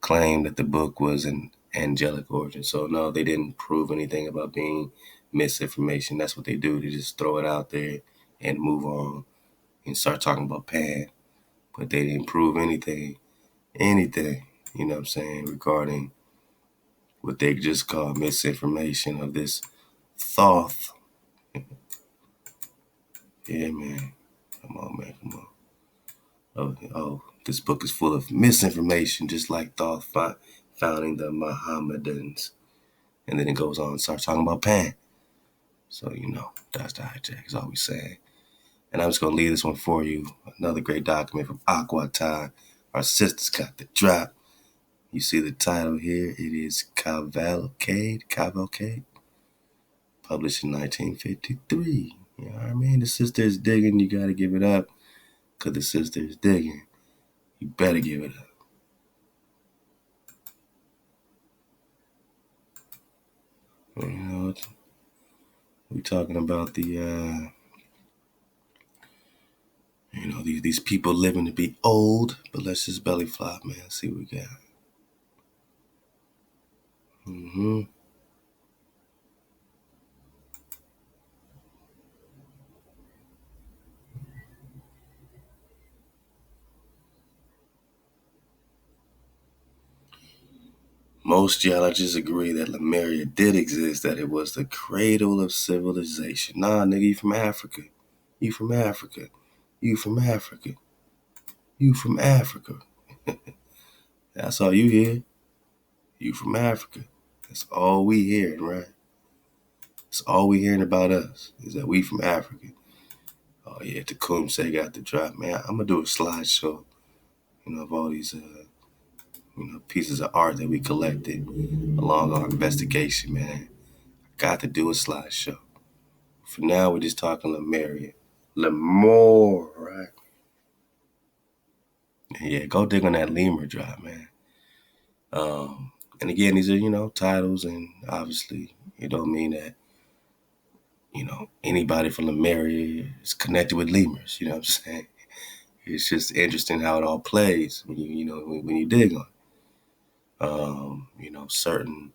Speaker 1: claimed that the book was an angelic origin. So no, they didn't prove anything about being misinformation. That's what they do. They just throw it out there and move on and start talking about Pan. But they didn't prove anything, you know what I'm saying, regarding what they just call misinformation of this Thoth. Yeah, man. Come on, man. Come on. Oh, this book is full of misinformation, just like Thoth founding the Mohammedans. And then it goes on and starts talking about Pan. So, you know, that's the hijack, is all we saying. And I'm just going to leave this one for you. Another great document from Ahchwa. Our sisters got the drop. You see the title here. It is Cavalcade, published in 1953. You know what I mean? The sister is digging. You got to give it up because the sister is digging. You better give it up. You know, We talking about the these people living to be old, but let's just belly flop, man. See what we got. Most geologists agree that Lemuria did exist, that it was the cradle of civilization. Nah, nigga, you from Africa. You from Africa. You from Africa. You from Africa. That's all you hear. You from Africa. That's all we hearing, right? That's all we hearing about us, is that we from Africa. Oh yeah, Tecumseh got the drop, man. I'm gonna do a slideshow, of all these pieces of art that we collected along our investigation, man. Got to do a slideshow. For now, we're just talking Lemuria. Lemur, right? Yeah, go dig on that lemur drop, man. And again, these are, titles, and obviously, it don't mean that, anybody from Lemuria is connected with lemurs, you know what I'm saying? It's just interesting how it all plays when you dig on it. Certain,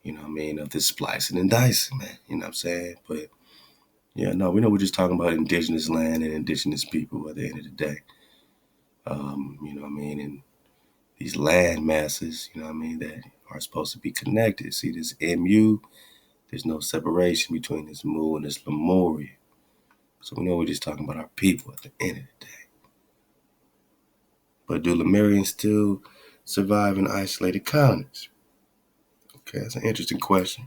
Speaker 1: of this splicing and dicing, man, you know what I'm saying? But yeah, no, we know we're just talking about indigenous land and indigenous people at the end of the day. And these land masses, that are supposed to be connected. See this MU, there's no separation between this Mu and this Lemuria. So we know we're just talking about our people at the end of the day. But do Lemurians still survive in isolated colonies? Okay, that's an interesting question.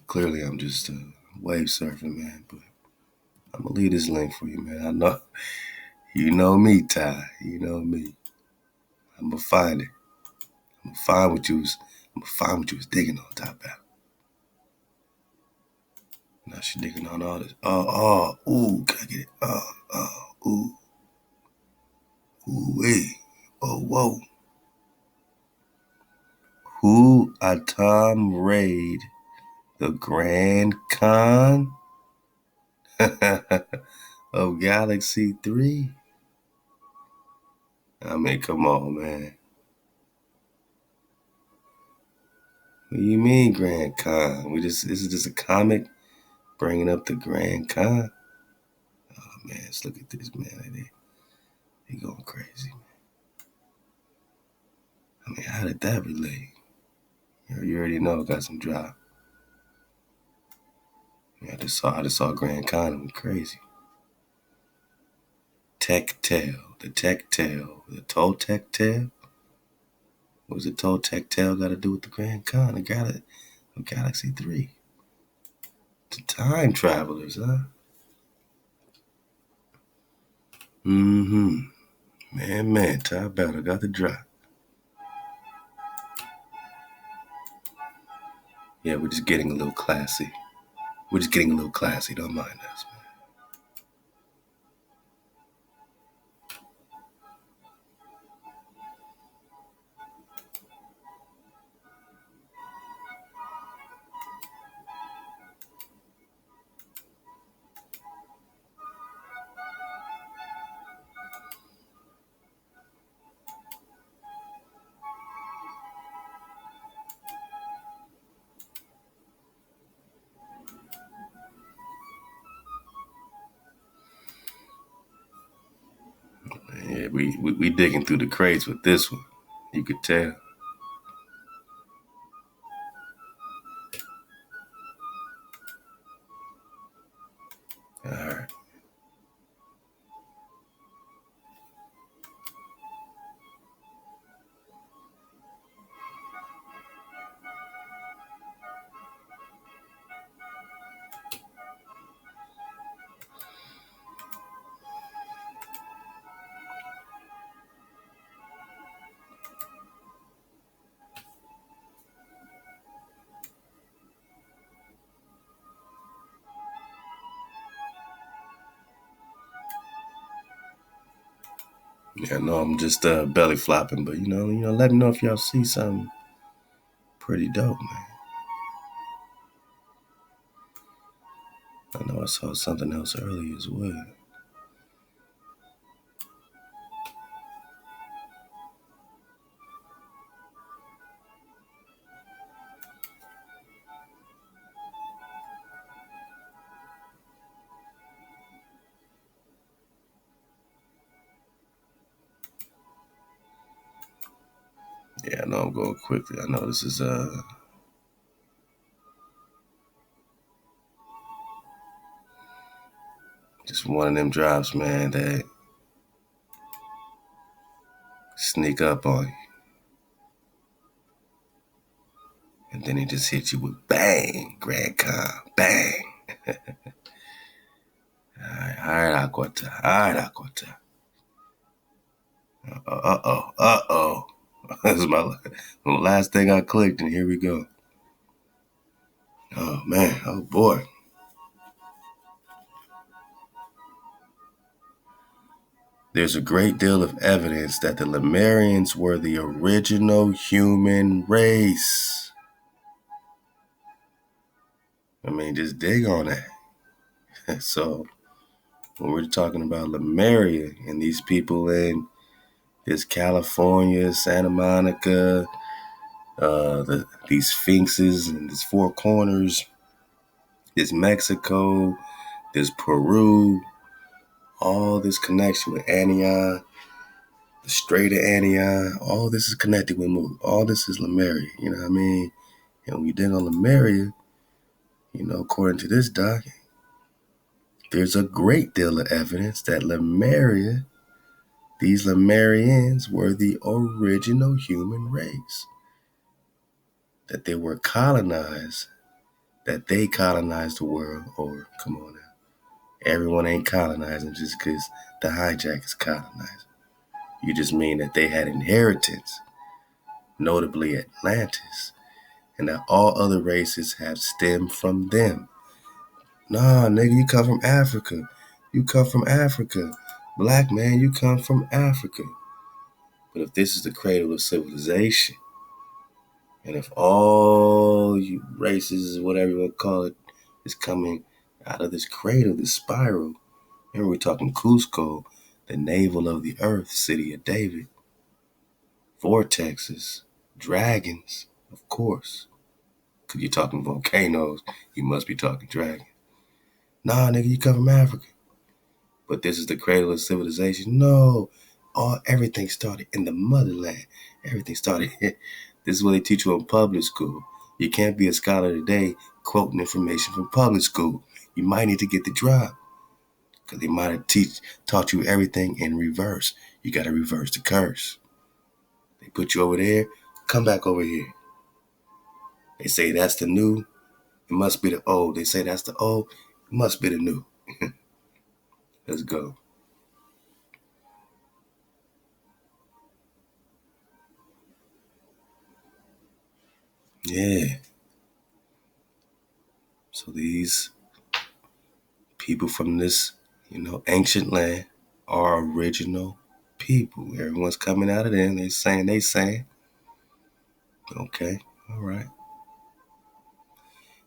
Speaker 1: Clearly, I'm just wave surfing, man. But I'm gonna leave this link for you, man. I know you know me, Ty. You know me. I'm gonna find it. I'm gonna find what you was digging on, top out. Now she digging on all this. Ooh, can I get it? Ooh, wait. Whoa. Who Atom Raid, the Grand Khan of Galaxy 3? I mean, come on, man. What do you mean, Grand Khan? This is just a comic bringing up the Grand Khan. Oh man, let's look at this, man. They going crazy. I mean, how did that relate? You already know I got some drop. I just saw Grand Khan and went crazy. The Toltec tail. What was the Toltec tail got to do with the Grand Khan of Galaxy 3? The time travelers, huh? Man, Ty Battle got the drop. Yeah, we're just getting a little classy. Don't mind us, man. Yeah, we digging through the crates with this one. You could tell. All right. Yeah, no, I'm just belly flopping, but let me know if y'all see something pretty dope, man. I know I saw something else earlier as well. Yeah, I know I'm going quickly. I know this is just one of them drops, man, that sneak up on you. And then he just hit you with bang, Grand Con, bang. Alright, Ahchwa. Uh-oh. That's my last thing I clicked, and here we go. Oh, man. Oh, boy. There's a great deal of evidence that the Lemurians were the original human race. I mean, just dig on that. So, when we're talking about Lemuria and these people in this California, Santa Monica, these sphinxes and these four corners, this Mexico, this Peru, all this connection with Antioch, the Strait of Antioch, all this is connected with Mu. All this is Lemuria, you know what I mean? And when you dig on Lemuria, according to this doc, there's a great deal of evidence that Lemuria, these Lemurians were the original human race. That they were colonized, that they colonized the world, or come on now. Everyone ain't colonizing just because the hijack is colonized. You just mean that they had inheritance, notably Atlantis, and that all other races have stemmed from them. Nah, nigga, you come from Africa. You come from Africa. Black man, you come from Africa. But if this is the cradle of civilization, and if all you races, whatever you want to call it, is coming out of this cradle, this spiral, and we're talking Cuzco, the navel of the earth, city of David, vortexes, dragons, of course. Because you're talking volcanoes, you must be talking dragons. Nah, nigga, you come from Africa. But this is the cradle of civilization. No, everything started in the motherland. Everything started here. This is what they teach you in public school. You can't be a scholar today quoting information from public school. You might need to get the drop. Because they might have taught you everything in reverse. You got to reverse the curse. They put you over there, come back over here. They say that's the new, it must be the old. They say that's the old, it must be the new. Let's go. Yeah. So these people from this, ancient land are original people. Everyone's coming out of there and they saying. Okay, all right.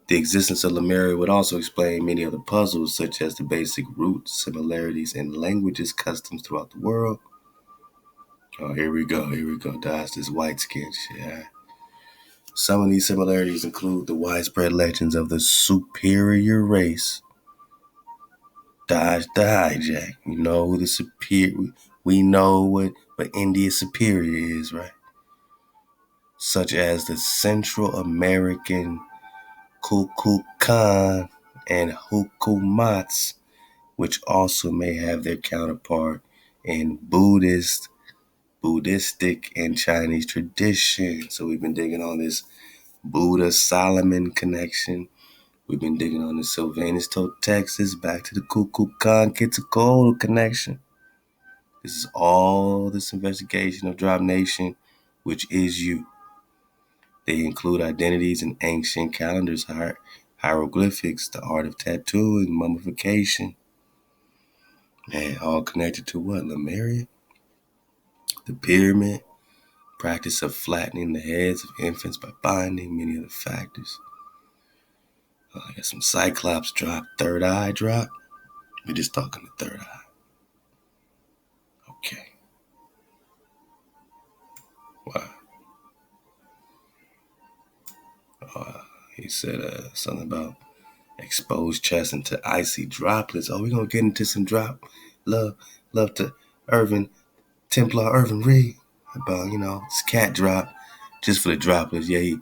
Speaker 1: The existence of Lemuria would also explain many other puzzles, such as the basic roots, similarities in languages, customs throughout the world. Oh, here we go. Dodge this white skin shit. Some of these similarities include the widespread legends of the superior race. Dodge the hijack. We know who the superior. We know what India's superior is, right? Such as the Central American Kukulkan and Hukumats, which also may have their counterpart in Buddhistic, and Chinese tradition. So we've been digging on this Buddha-Solomon connection. We've been digging on the Sylvanus to Texas, back to the Kukulkan Quetzalcoatl connection. This is all this investigation of Drop Nation, which is you. They include identities in ancient calendars, hieroglyphics, the art of tattooing, mummification. Man, all connected to what? Lemuria? The pyramid, practice of flattening the heads of infants by binding, many other factors. I got some Cyclops drop, third eye drop. We're just talking the third eye. Okay. Wow. He said something about exposed chest into icy droplets. Oh, we're going to get into some drop. Love to Templar Irvin Reed about, this cat drop just for the droplets. Yeah,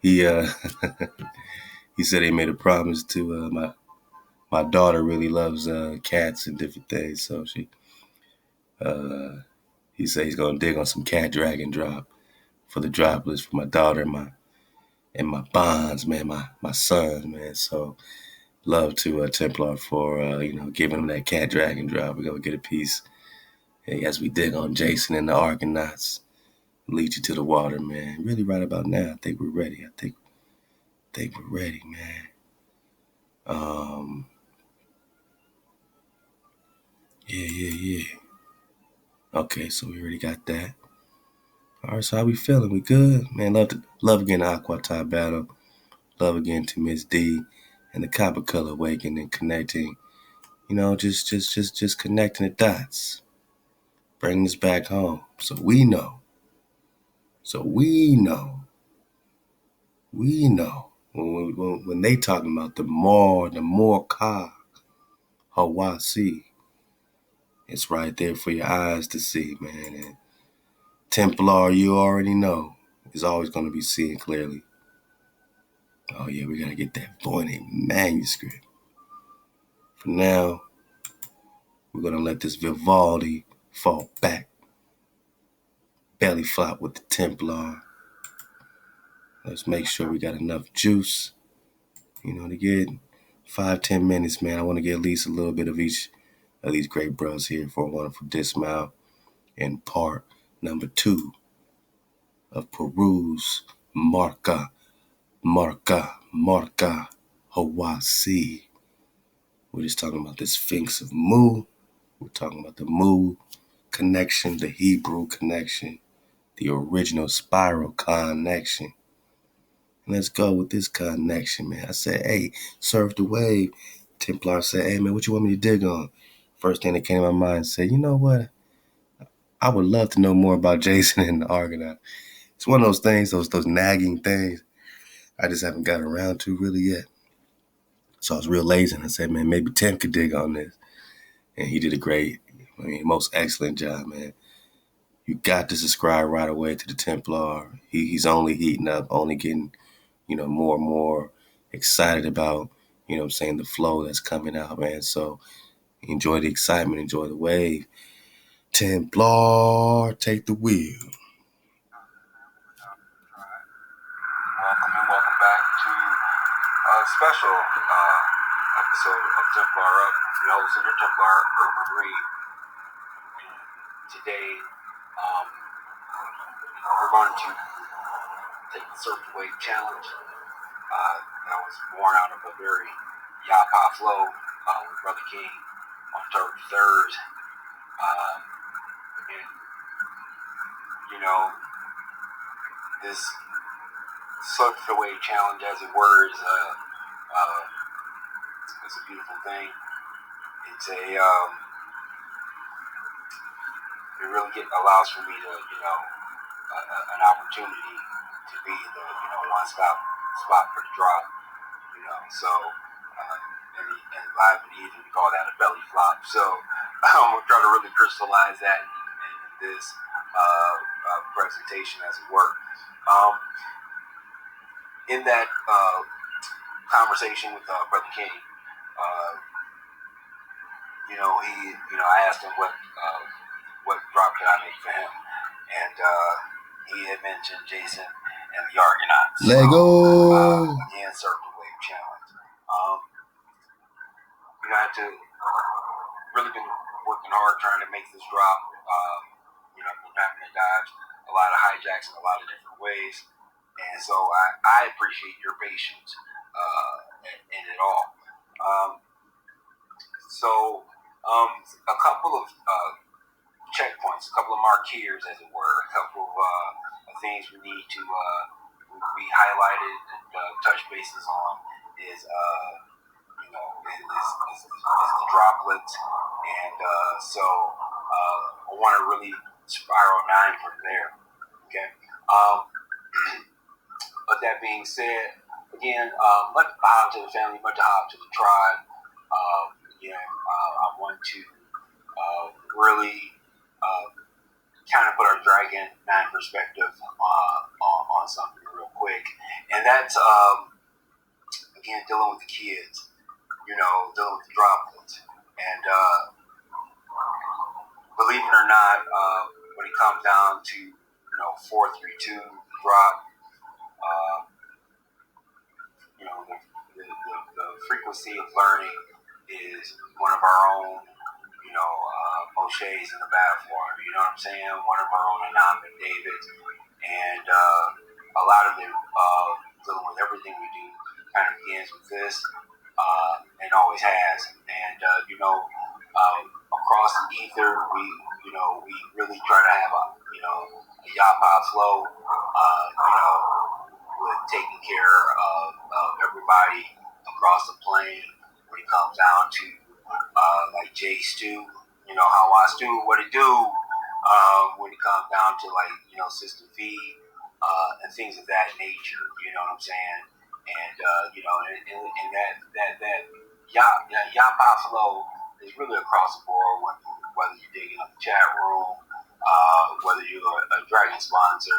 Speaker 1: he he said he made a promise to my daughter really loves cats and different things, so he said he's gonna dig on some cat dragon drop for the droplets for my daughter and my bonds, man, my sons, man. So love to Templar for giving him that cat dragon drop. We're gonna get a piece. Hey, as we dig on Jason and the Argonauts, lead you to the water, man. Really, right about now, I think we're ready. I think we're ready, man. Yeah. Okay, so we already got that. All right, so how we feeling? We good, man. Love again the Ahchwa tie battle. Love again to Miss D and the Copper Color Awakening, connecting. Just connecting the dots, bringing us back home, so we know. When they talking about the Marca, Huasi, it's right there for your eyes to see, man. And Templar, you already know, is always going to be seeing clearly. Oh yeah, we gotta get that Voynich manuscript. For now, we're gonna let this Vivaldi fall back, belly flop with the Templar. Let's make sure we got enough juice, to get 5-10 minutes, man. I want to get at least a little bit of each of these great bros here for a wonderful dismount in part number 2 of Peru's Marca, Huasi. We're just talking about the Sphinx of Mu. We're talking about the Mu connection, the Hebrew connection, the original spiral connection. Let's go with this connection, man. I said, hey, surf the wave. Templar said, hey, man, what you want me to dig on? First thing that came to my mind said, you know what? I would love to know more about Jason and the Argonaut. It's one of those things, those nagging things I just haven't got around to really yet. So I was real lazy and I said, man, maybe Tim could dig on this. And he did a great, most excellent job, man. You got to subscribe right away to the Templar. He's only heating up, only getting, more and more excited about, the flow that's coming out, man. So enjoy the excitement, enjoy the wave. Templar, take the wheel.
Speaker 2: Welcome back to a special episode of Templar Up. The host of your Templar, Urban Reed. Today, we're going to take the Surf the Wave Challenge. That was born out of a very Yapa flow with Brother King on October 3rd. This Surf the Wave Challenge, as it were, is a beautiful thing. It's it really allows for me to, an opportunity to be the, one-stop spot for the drop, so, and live and even we call that a belly flop. So I'm going to try to really crystallize that in this presentation, as it were. In that conversation with Brother King, I asked him what drop could I make for him, and he had mentioned Jason and the Argonauts.
Speaker 1: Lego.
Speaker 2: Again, Surf the Wave Challenge. I had to really been working hard trying to make this drop. Been having to dodge a lot of hijacks in a lot of different ways, and so I appreciate your patience in it all. A couple of checkpoints, a couple of markers, as it were, a couple of things we need to we highlighted and touch bases on is is the droplets, and I want to really spiral 9 from there. Okay. But that being said, again, much bow to the family, much bow to the tribe. I want to really kind of put our Dragon 9 perspective on something real quick, and that's again dealing with the kids, dealing with the droplets, and believe it or not, when it comes down to 432 drop, the frequency of learning is one of our own, Moshe's in the bathwater. You know what I'm saying? One of our own Anam and Davids, and a lot of it dealing with everything we do kind of begins with this, and always has. And across the ether, we really try to have a Yapa flow, with taking care of everybody across the plane when it comes down to like J Stew, how I stew, what it do, when it comes down to like, Sister V, and things of that nature, you know what I'm saying? And, and that Yapa flow is really across the board, whether you're digging up the chat room, whether you're a Dragon sponsor,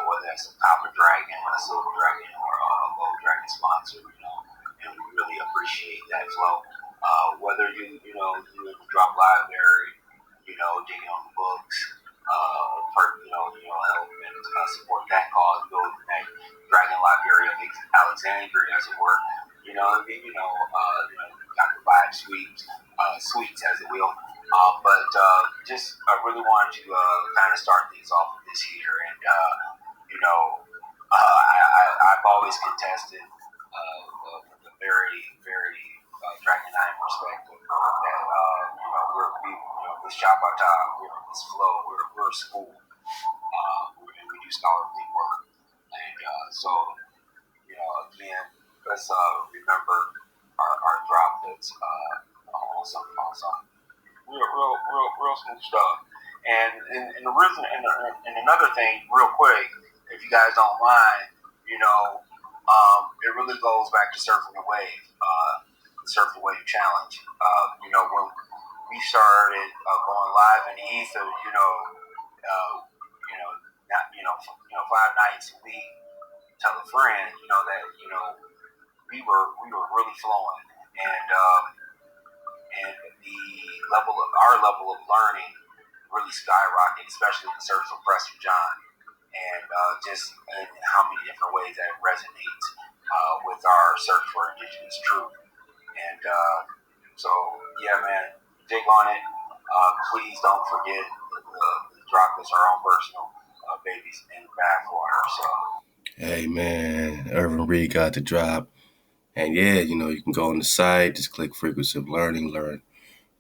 Speaker 2: whether that's a Copper Dragon, a Silver Dragon, or a Gold Dragon sponsor, and we really appreciate that flow. Whether you in the drop library, digging on the books, help and support that cause, go to that Dragon Library of Alexandria, as it were, got to buy sweets, as it will. But I really wanted to kind of start things off with this here, and I've always contested with a very, very Dragon 9 perspective that this Shabbatah, this flow, we're a school, and we do scholarly work, and so again, let's remember our droplets on some real smooth stuff. And the reason, and another thing, real quick, if you guys don't mind, it really goes back to surfing the wave, the Surf the Wave challenge. When we started going live in the ether, not 5 nights a week, tell a friend, that we were really flowing, and our level of learning really skyrocketed, especially in the search of Professor John, and just in how many different ways that resonates with our search for Indigenous truth. And so, yeah, man, dig on it. Please don't forget the droplets are own personal babies in the bathwater. So,
Speaker 1: hey man, Irvin Reed got the drop. And yeah, you can go on the site, just click frequency of learning, learn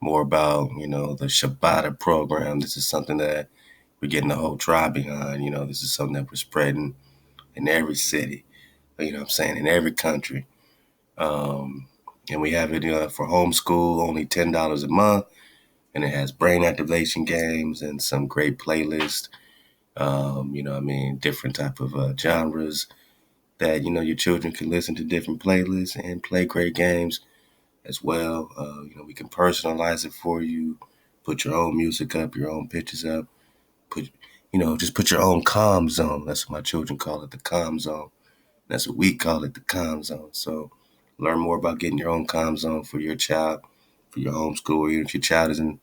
Speaker 1: more about, the Shabbat program. This is something that we're getting the whole tribe behind. This is something that we're spreading in every city, in every country. And we have it for homeschool, only $10 a month. And it has brain activation games and some great playlists, different type of genres that, your children can listen to different playlists and play great games as well. We can personalize it for you, put your own music up, your own pictures up, just put your own calm zone. That's what my children call it, the calm zone. That's what we call it, the calm zone. So learn more about getting your own calm zone for your child, for your homeschool, or even if your child is in,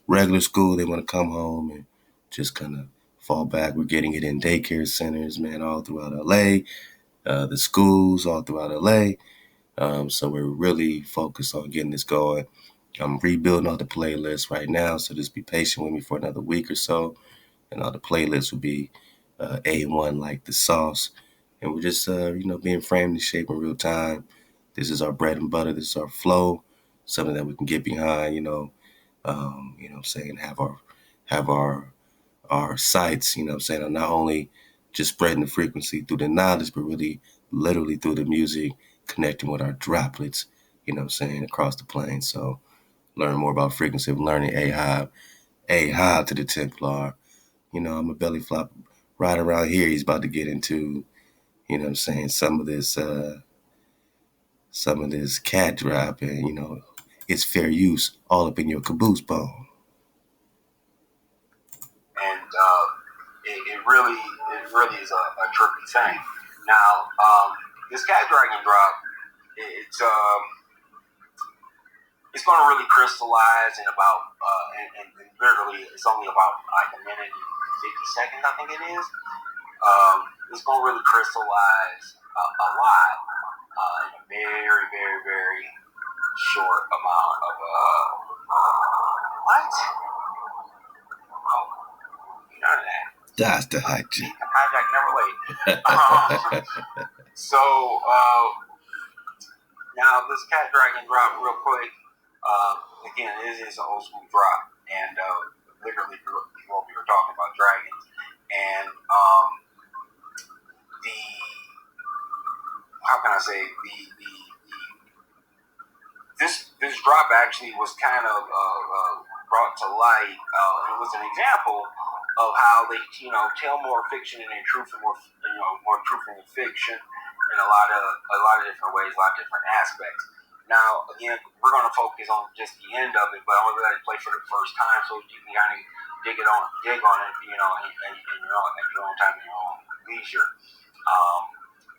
Speaker 1: regular school, they want to come home and just kind of fall back. We're getting it in daycare centers, man, all throughout LA, the schools all throughout LA. So we're really focused on getting this going. I'm rebuilding all the playlists right now, so just be patient with me for another week or so, and all the playlists will be A1 like the sauce. And we're just, being framed and shaped in real time. This is our bread and butter. This is our flow, something that we can get behind, You know what I'm saying, have our sights, you know what I'm saying, are not only just spreading the frequency through the knowledge, but really literally through the music, connecting with our droplets, you know what I'm saying, across the plane. So learn more about frequency of learning Ahchwa to the Templar. You know, I'm a belly flop right around here. He's about to get into, you know what I'm saying, some of this cat drop, and, you know, it's fair use all up in your caboose bone.
Speaker 2: And it really is a trippy thing. Now, this cat dragon drop, it's going to really crystallize in about and literally it's only about like a minute and 50 seconds, I think it is. It's going to really crystallize a lot in a very, very, very short amount of what? Oh, none of that.
Speaker 1: That's the hijack.
Speaker 2: Hijack never late. So now this cat dragon drop real quick. Again, it is an old school drop, and literally what we were talking about dragons, and the how can I say this drop actually was kind of brought to light. It was an example of how they tell more fiction than truth, and more truth than fiction in a lot of different ways, a lot of different aspects. Now, again, we're going to focus on just the end of it, but I'm going to let it play for the first time so you can kind of dig on it, and at your own time, in your own leisure.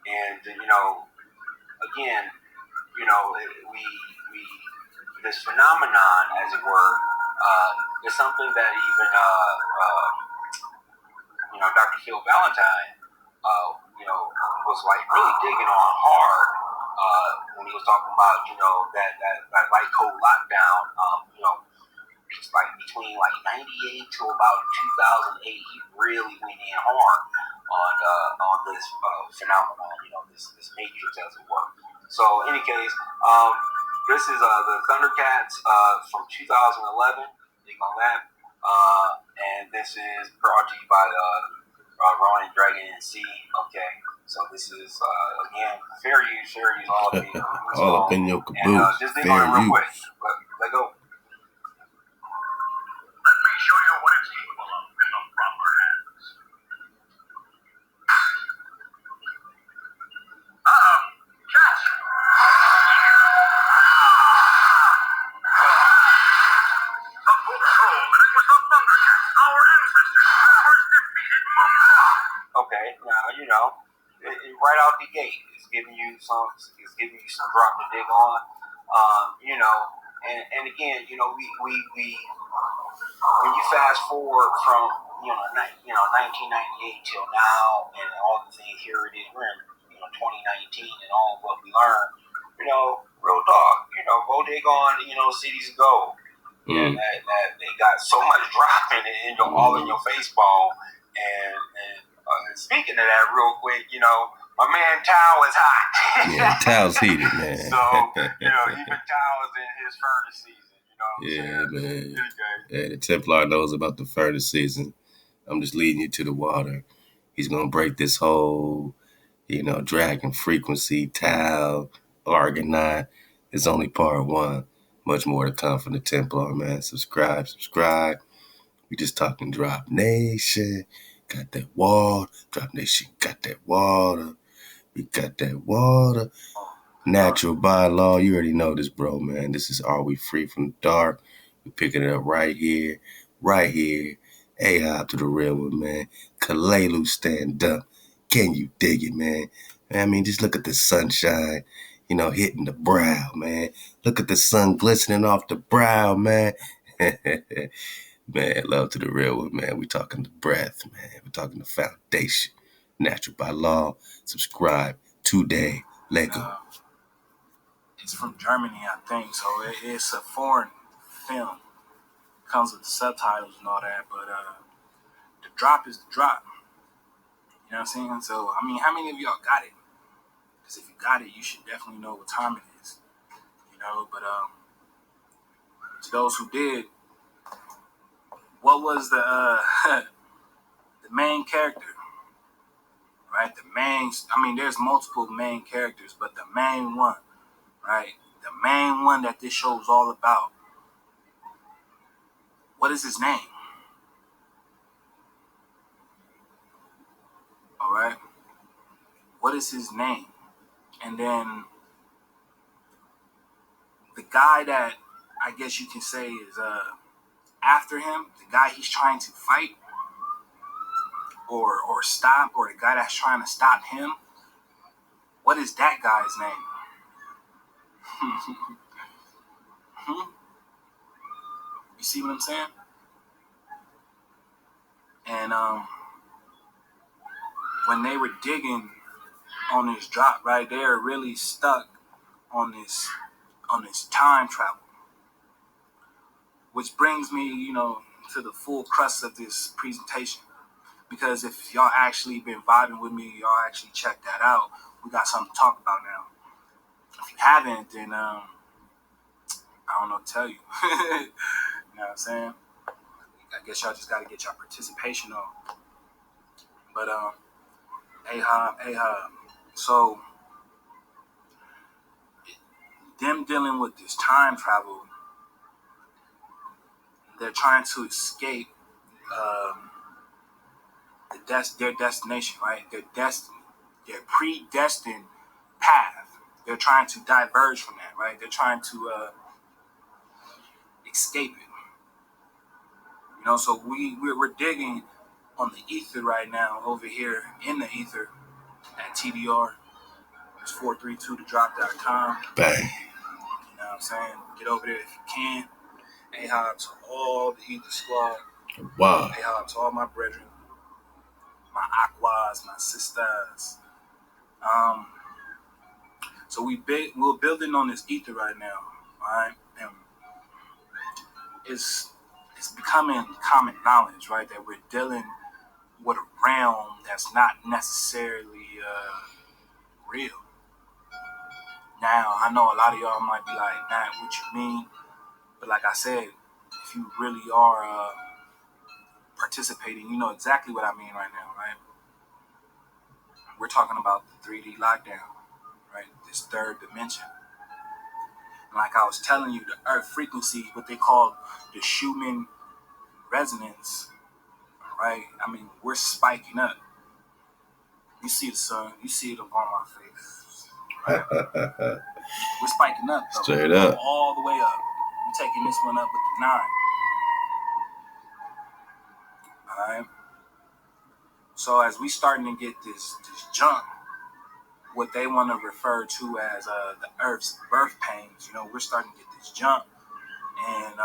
Speaker 2: And again, we this phenomenon, as it were, is something that even Dr. Phil Valentine, was like really digging on hard when he was talking about that light code lockdown. It's like between like 98 to about 2008, he really went in hard on this phenomenon, this matrix, as it were. So, in any case, this is the Thundercats from 2011. Dig on that. And this is brought to you by Rowan Dragon and C. Okay, so this is again fair use all up in your caboose.
Speaker 1: All up in your caboose.
Speaker 2: And just dig on it real quick. Let go. Let me show you what it's capable of in the proper hands. Catch! The book told that it was the Thundercats, our ancestors, who first defeated Menasseh. Okay, now right out the gate, it's giving you some drop to dig on. And again, we when you fast forward from 1998 till now, and all the things here it is, we're in 2019, and all of what we learned, real talk, go dig on Cities of Gold. And that they got so much drop in it, all in your face bone. And speaking of that, real quick, my man Tao is hot.
Speaker 1: Yeah, Tao's heated, man.
Speaker 2: So even Tao is in his furnace season.
Speaker 1: Yeah, man. Yeah, the Templar knows about the furnace season. I'm just leading you to the water. He's gonna break this whole, dragon frequency, Tao, Argonaut. It's only part one. Much more to come from the Templar, man. Subscribe. We just talking Drop Nation. Got that water. Drop Nation got that water. We got that water. Natural bylaw. You already know this, bro, man. This is Are We Free from the Dark? We picking it up right here. Ahab to the real one, man. Kalelu, stand up. Can you dig it, man? I mean, just look at the sunshine, hitting the brow, man. Look at the sun glistening off the brow, man. Man, love to the real one, man. We talking the breath, man. We talking the foundation. Natural by law. Subscribe today. Lego.
Speaker 6: It's from Germany, I think. So it's a foreign film. Comes with the subtitles and all that, but the drop is the drop. You know what I'm saying? So, I mean, how many of y'all got it? Because if you got it, you should definitely know what time it is. But to those who did, what was the the main character? Right, there's multiple main characters, but the main one, right? The main one that this show is all about. What is his name? All right. What is his name? And then the guy that I guess you can say is after him, the guy he's trying to fight or stop, or the guy that's trying to stop him. What is that guy's name? You see what I'm saying? And when they were digging on this drop, right, they are really stuck on this time travel, which brings me, to the full crust of this presentation. Because if y'all actually been vibing with me, y'all actually check that out. We got something to talk about now. If you haven't, then I don't know what to tell you. You know what I'm saying? I guess y'all just got to get your participation on. But Ahchwa. So them dealing with this time travel, they're trying to escape their destination, right? Their destiny, their predestined path. They're trying to diverge from that, right? They're trying to escape it. So we're digging on the ether right now over here in the ether at TDR. It's 432thedrop.com.
Speaker 1: Bang.
Speaker 6: You know what I'm saying? Get over there if you can. Ahchwa to all the ether squad.
Speaker 1: Wow.
Speaker 6: Ahchwa to all my brethren, my Ahchwas, my sisters. So we're building on this ether right now, right? And it's becoming common knowledge, right, that we're dealing with a realm that's not necessarily real. Now, I know a lot of y'all might be like, nah, what you mean? But like I said, if you really are participating, you know exactly what I mean right now, right? We're talking about the 3D lockdown, right? This third dimension. And like I was telling you, the Earth frequency, what they call the Schumann resonance, right? I mean, we're spiking up. You see the sun, you see it up on my face, right? We're spiking up, though.
Speaker 1: Straight up.
Speaker 6: All the way up. We're taking this one up with the 9. All right? So as we starting to get this jump, what they want to refer to as the Earth's birth pains, we're starting to get this jump, and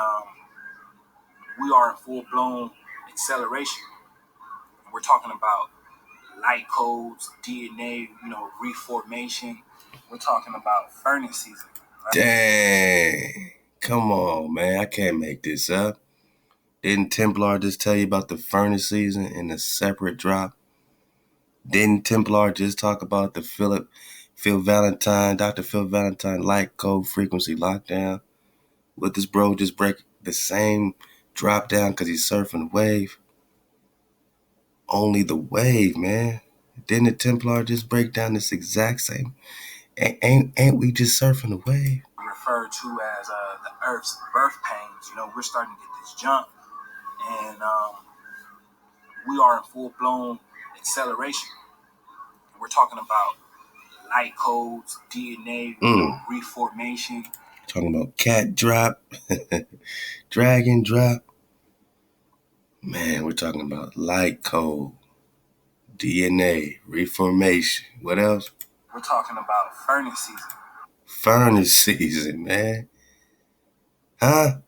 Speaker 6: we are in full-blown acceleration. We're talking about light codes, DNA, reformation. We're talking about furnace season. Right?
Speaker 1: Dang. Come on, man. I can't make this up. Didn't Templar just tell you about the furnace season in a separate drop? Didn't Templar just talk about the Dr. Phil Valentine light code frequency lockdown? Would this bro just break the same drop down because he's surfing the wave? Only the wave, man. Didn't the Templar just break down this exact same? Ain't we just surfing the wave?
Speaker 6: Referred to as the Earth's birth pains. We're starting to get this jump, and we are in full-blown acceleration. We're talking about light codes, DNA, reformation.
Speaker 1: Talking about cat drop, dragon drop. Man, we're talking about light code, DNA, reformation. What else?
Speaker 6: We're talking about furnace season.
Speaker 1: Furnace season, man. Huh?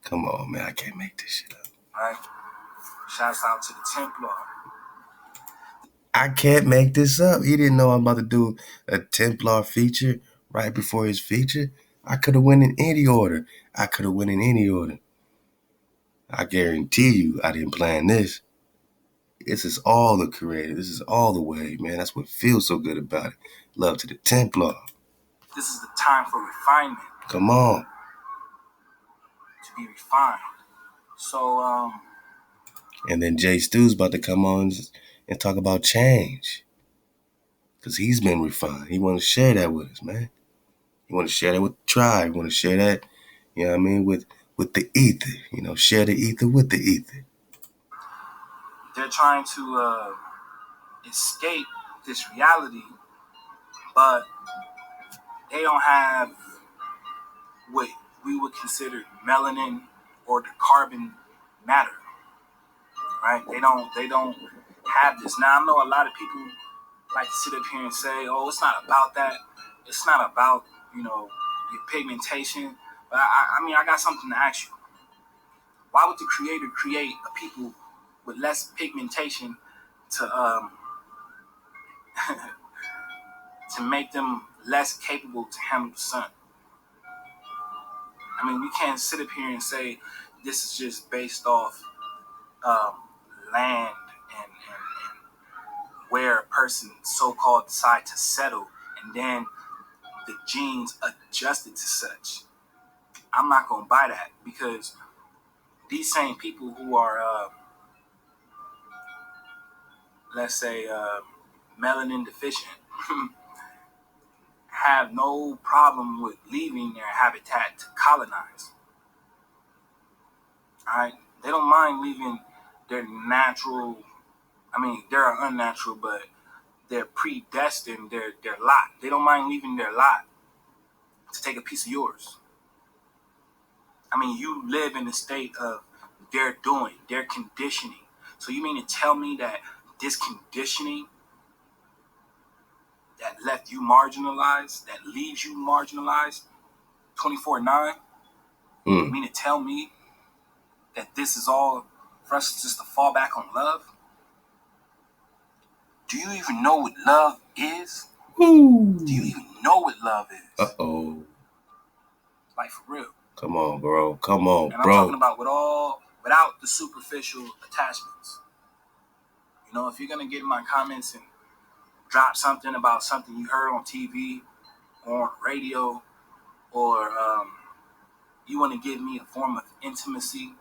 Speaker 1: Come on, man. I can't make this shit up.
Speaker 6: All right. Shouts out to the Templar.
Speaker 1: I can't make this up. He didn't know I'm about to do a Templar feature right before his feature. I could have went in any order. I guarantee you I didn't plan this. This is all the creative. This is all the way, man. That's what feels so good about it. Love to the Templar.
Speaker 6: This is the time for refinement.
Speaker 1: Come on.
Speaker 6: To be refined. So,
Speaker 1: And then Jay Stu's about to come on and talk about change. Because he's been refined. He want to share that with us, man. He want to share that with the tribe. He want to share that, you know what I mean, with the ether. You know, share the ether with the ether.
Speaker 6: they're trying to escape this reality, but they don't have what we would consider melanin or the carbon matter, right? They don't have this. Now, I know a lot of people like to sit up here and say, "Oh, it's not about that. It's not about your pigmentation." But I mean, I got something to ask you. Why would the Creator create a people with less pigmentation to to make them less capable to handle the sun? I mean, we can't sit up here and say this is just based off land and where a person so-called decide to settle, and then the genes adjusted to such. I'm not gonna buy that, because these same people who are, let's say, melanin deficient, have no problem with leaving their habitat to colonize. All right, they don't mind leaving their natural. I mean, they're unnatural, but they're predestined. Their lot. They don't mind leaving their lot to take a piece of yours. I mean, you live in a state of their doing, their conditioning. So you mean to tell me that this conditioning that left you marginalized, that leaves you marginalized 24/9, you mean to tell me that this is all for us just to fall back on love? Do you even know what love is?
Speaker 1: Woo.
Speaker 6: Do you even know what love is?
Speaker 1: Uh-oh.
Speaker 6: Like, for real.
Speaker 1: Come on, bro. Come on,
Speaker 6: and I'm
Speaker 1: bro.
Speaker 6: talking about without the superficial attachments. You know, if you're going to get in my comments and drop something about something you heard on TV or on radio, or you want to give me a form of intimacy,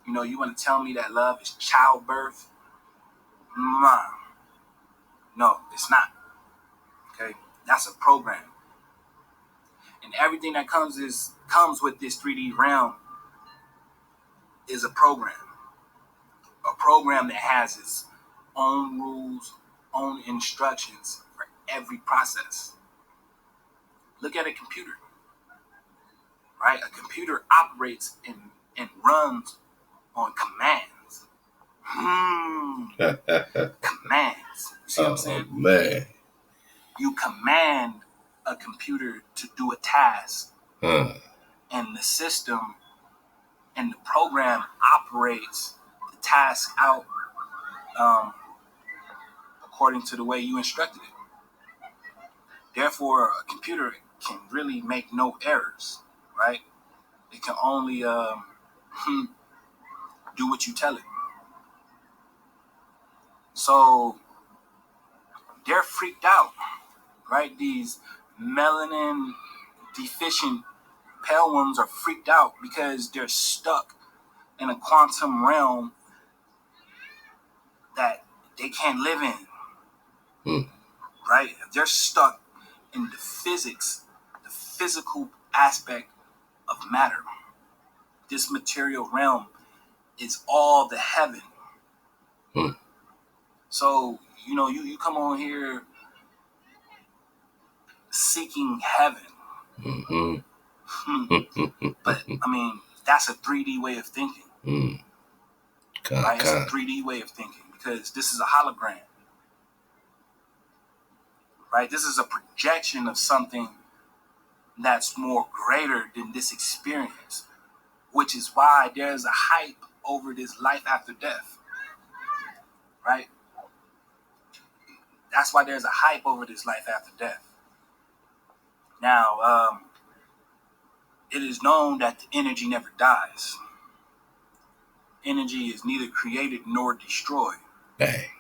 Speaker 6: you know, you want to tell me that love is childbirth, no, it's not. Okay, that's a program, and everything that comes with this 3D realm is a program that has its own rules, own instructions for every process. Look at a computer, right? A computer operates and runs on commands. Commands. You see what I'm saying?
Speaker 1: Man.
Speaker 6: You command a computer to do a task, and the system and the program operates the task out according to the way you instructed it. Therefore, a computer can really make no errors, right? It can only do what you tell it. So they're freaked out, right? These melanin deficient pale ones are freaked out because they're stuck in a quantum realm that they can't live in, right? They're stuck in the physics, the physical aspect of matter. This material realm is all the heaven. So, you know, you come on here seeking heaven. But, I mean, that's a 3D way of thinking. Right? It's a 3D way of thinking, because this is a hologram. Right? This is a projection of something that's more greater than this experience, which is why there's a hype over this life after death. Right? That's why there's a hype over this life after death. Now, it is known that the energy never dies. Energy is neither created nor destroyed.
Speaker 1: Bang.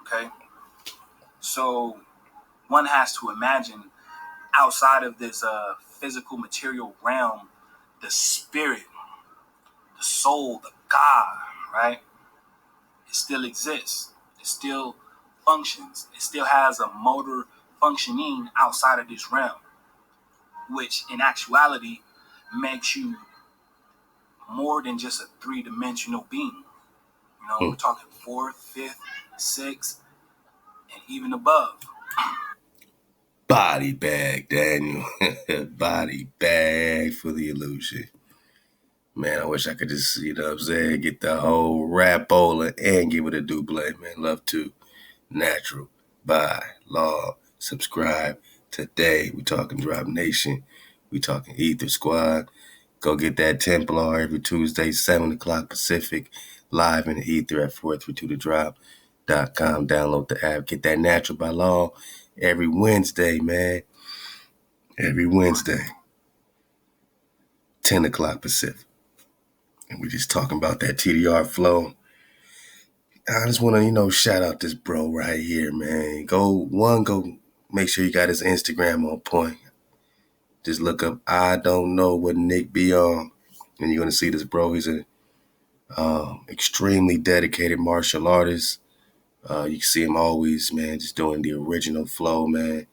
Speaker 6: Okay? So one has to imagine, outside of this physical material realm, the spirit the soul, the God, right? It still exists. It still functions. It still has a motor functioning outside of this realm, which in actuality makes you more than just a three-dimensional being. You know, we're talking fourth, fifth, sixth, and even above.
Speaker 1: Body bag, Daniel. Body bag for the illusion. Man, I wish I could just, you know what I'm saying, get the whole rapola and give it a double, man. Love to. Natural. Buy. Law. Subscribe. Today, we talking Drop Nation. We talking Ether Squad. Go get that Templar every Tuesday, 7 o'clock Pacific, live in the Ether at 432thedrop.com. Download the app. Get that Natural by Law every Wednesday, man. Every Wednesday, 10 o'clock Pacific. And we just talking about that TDR flow. I just want to, you know, shout out this bro right here, man. Go make sure you got his Instagram on point. Just look up, I don't know what Nick be on. And you're going to see this bro. He's an extremely dedicated martial artist. You can see him always, man, just doing the original flow, man.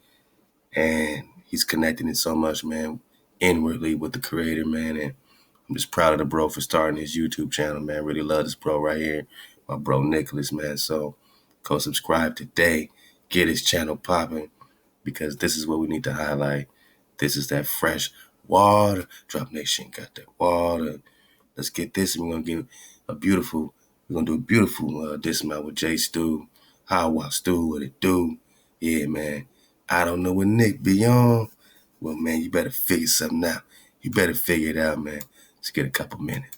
Speaker 1: And he's connecting it so much, man, inwardly with the creator, man. And I'm just proud of the bro for starting his YouTube channel, man. Really love this bro right here, my bro Nicholas, man. So go subscribe today. Get his channel popping because this is what we need to highlight. This is that fresh water. Drop Nation got that water. Let's get this. We're gonna do a beautiful dismount with J Stu. How Stu, what it do? Yeah, man. I don't know what Nick be on. Well, man, you better figure something out. You better figure it out, man. Let's get a couple minutes.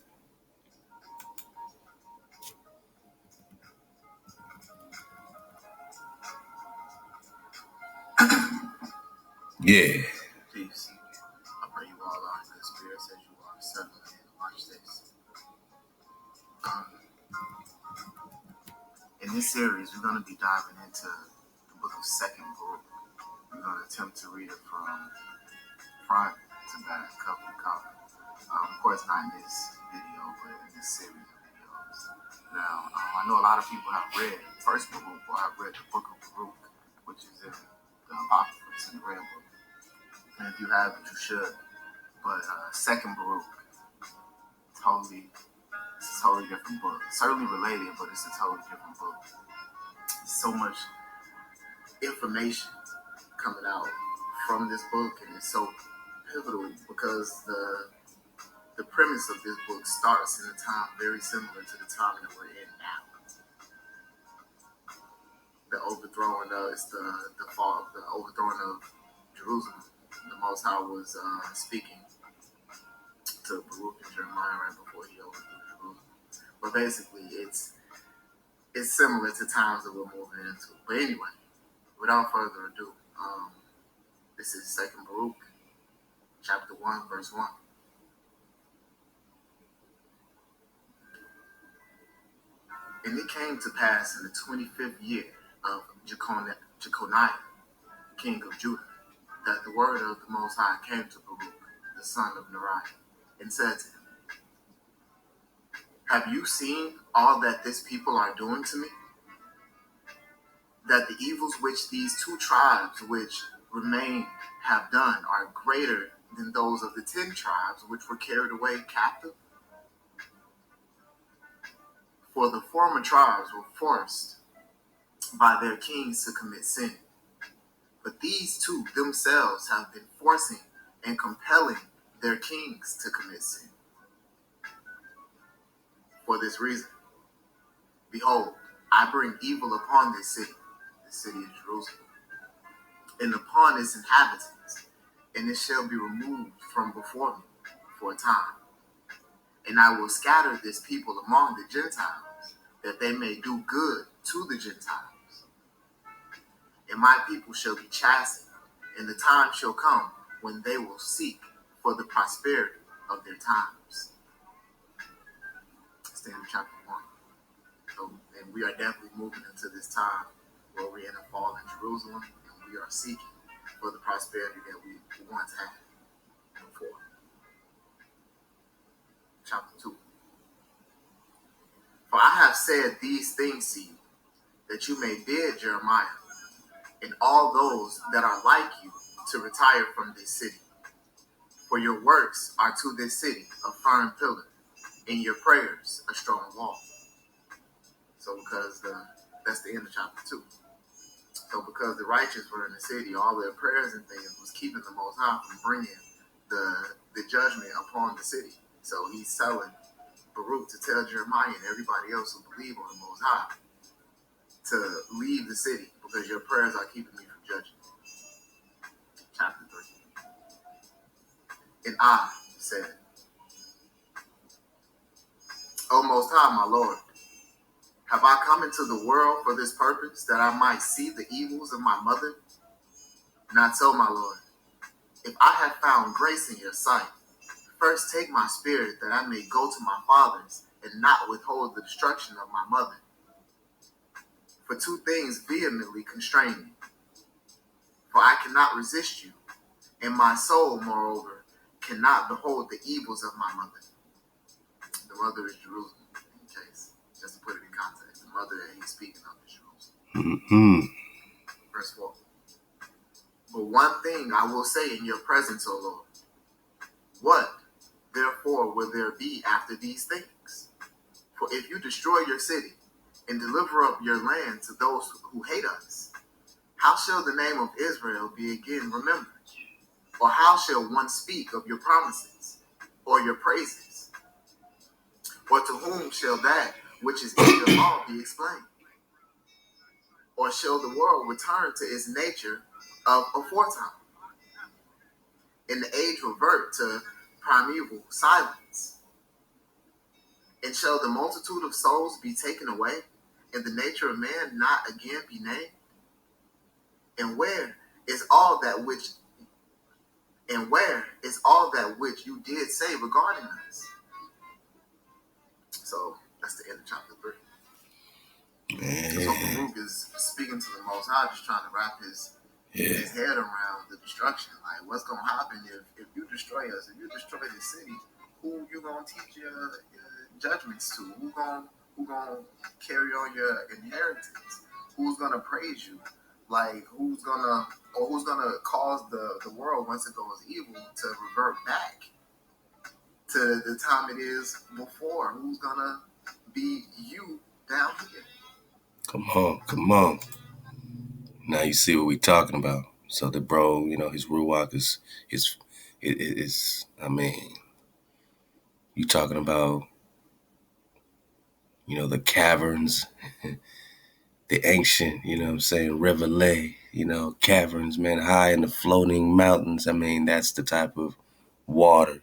Speaker 1: Yeah.
Speaker 7: Peace. I pray you all are in good spirits as you are settling in to watch this. In this series, we're going to be diving into the book of Second Baruch. We're going to attempt to read it from front to back, cover to cover. Of course, not in this video, but in this series of videos. Now, I know a lot of people have read First Baruch, or have read the Book of Baruch, which is in the Apocryphs in the Red Book. And if you haven't, you should. But Second Baruch, it's a totally different book. It's certainly related, but it's a totally different book. So much information coming out from this book, and it's so pivotal because the premise of this book starts in a time very similar to the time that we're in now. The overthrowing it's the fall, the overthrowing of Jerusalem. The Most High was speaking to Baruch and Jeremiah right before he overthrew Jerusalem. But basically, it's similar to times that we're moving into. But anyway, without further ado, this is Second Baruch, chapter 1, verse 1. And it came to pass in the 25th year of Jeconiah, king of Judah, that the word of the Most High came to Baruch, the son of Neriah, and said to him, have you seen all that this people are doing to me? That the evils which these two tribes which remain have done are greater than those of the 10 tribes which were carried away captive? For the former tribes were forced by their kings to commit sin. But these two themselves have been forcing and compelling their kings to commit sin. For this reason, behold, I bring evil upon this city, the city of Jerusalem, and upon its inhabitants, and it shall be removed from before me for a time. And I will scatter this people among the Gentiles, that they may do good to the Gentiles. And my people shall be chastened, and the time shall come when they will seek for the prosperity of their times. Stand in chapter 1. So, and we are definitely moving into this time where we're in a fallen Jerusalem, and we are seeking for the prosperity that we once had before. Chapter 2. For I have said these things to you, that you may bid Jeremiah and all those that are like you to retire from this city. For your works are to this city a firm pillar, and your prayers a strong wall. So that's the end of chapter 2. So because the righteous were in the city, all their prayers and things was keeping the Most High from bringing the judgment upon the city. So he's telling Baruch to tell Jeremiah and everybody else who believe on the Most High to leave the city because your prayers are keeping me from judging. Chapter 3. And I said, O Most High, my Lord, have I come into the world for this purpose, that I might see the evils of my mother? Not so, my Lord. If I have found grace in your sight, first take my spirit, that I may go to my fathers and not withhold the destruction of my mother. For two things vehemently constrain me. For I cannot resist you, and my soul, moreover, cannot behold the evils of my mother. The mother is Jerusalem, in case, just to put it in context. The mother that he's speaking of is Jerusalem.
Speaker 1: Mm-hmm.
Speaker 7: Verse 4. But one thing I will say in your presence, O Lord. What, therefore, will there be after these things? For if you destroy your city and deliver up your land to those who hate us, how shall the name of Israel be again remembered? Or how shall one speak of your promises or your praises? Or to whom shall that which is in your law be explained? Or shall the world return to its nature of aforetime, and the age revert to primeval silence? And shall the multitude of souls be taken away, and the nature of man not again be named? And where is all that which you did say regarding us? So that's the end of chapter 3. So Baruch is speaking to the Most High, just trying to wrap his head around the destruction. Like, what's going to happen if you destroy us? If you destroy the city, who you going to teach your judgments to? Who going to carry on your inheritance? Who's going to praise you? Like, who's going to cause the world, once it goes evil, to revert back to the time it is before? Who's going to be you down here?
Speaker 1: Come on. Now you see what we talking about. So the bro, his ruach is I mean, you talking about, the caverns, the ancient, River Lay, caverns, man, high in the floating mountains. I mean, that's the type of water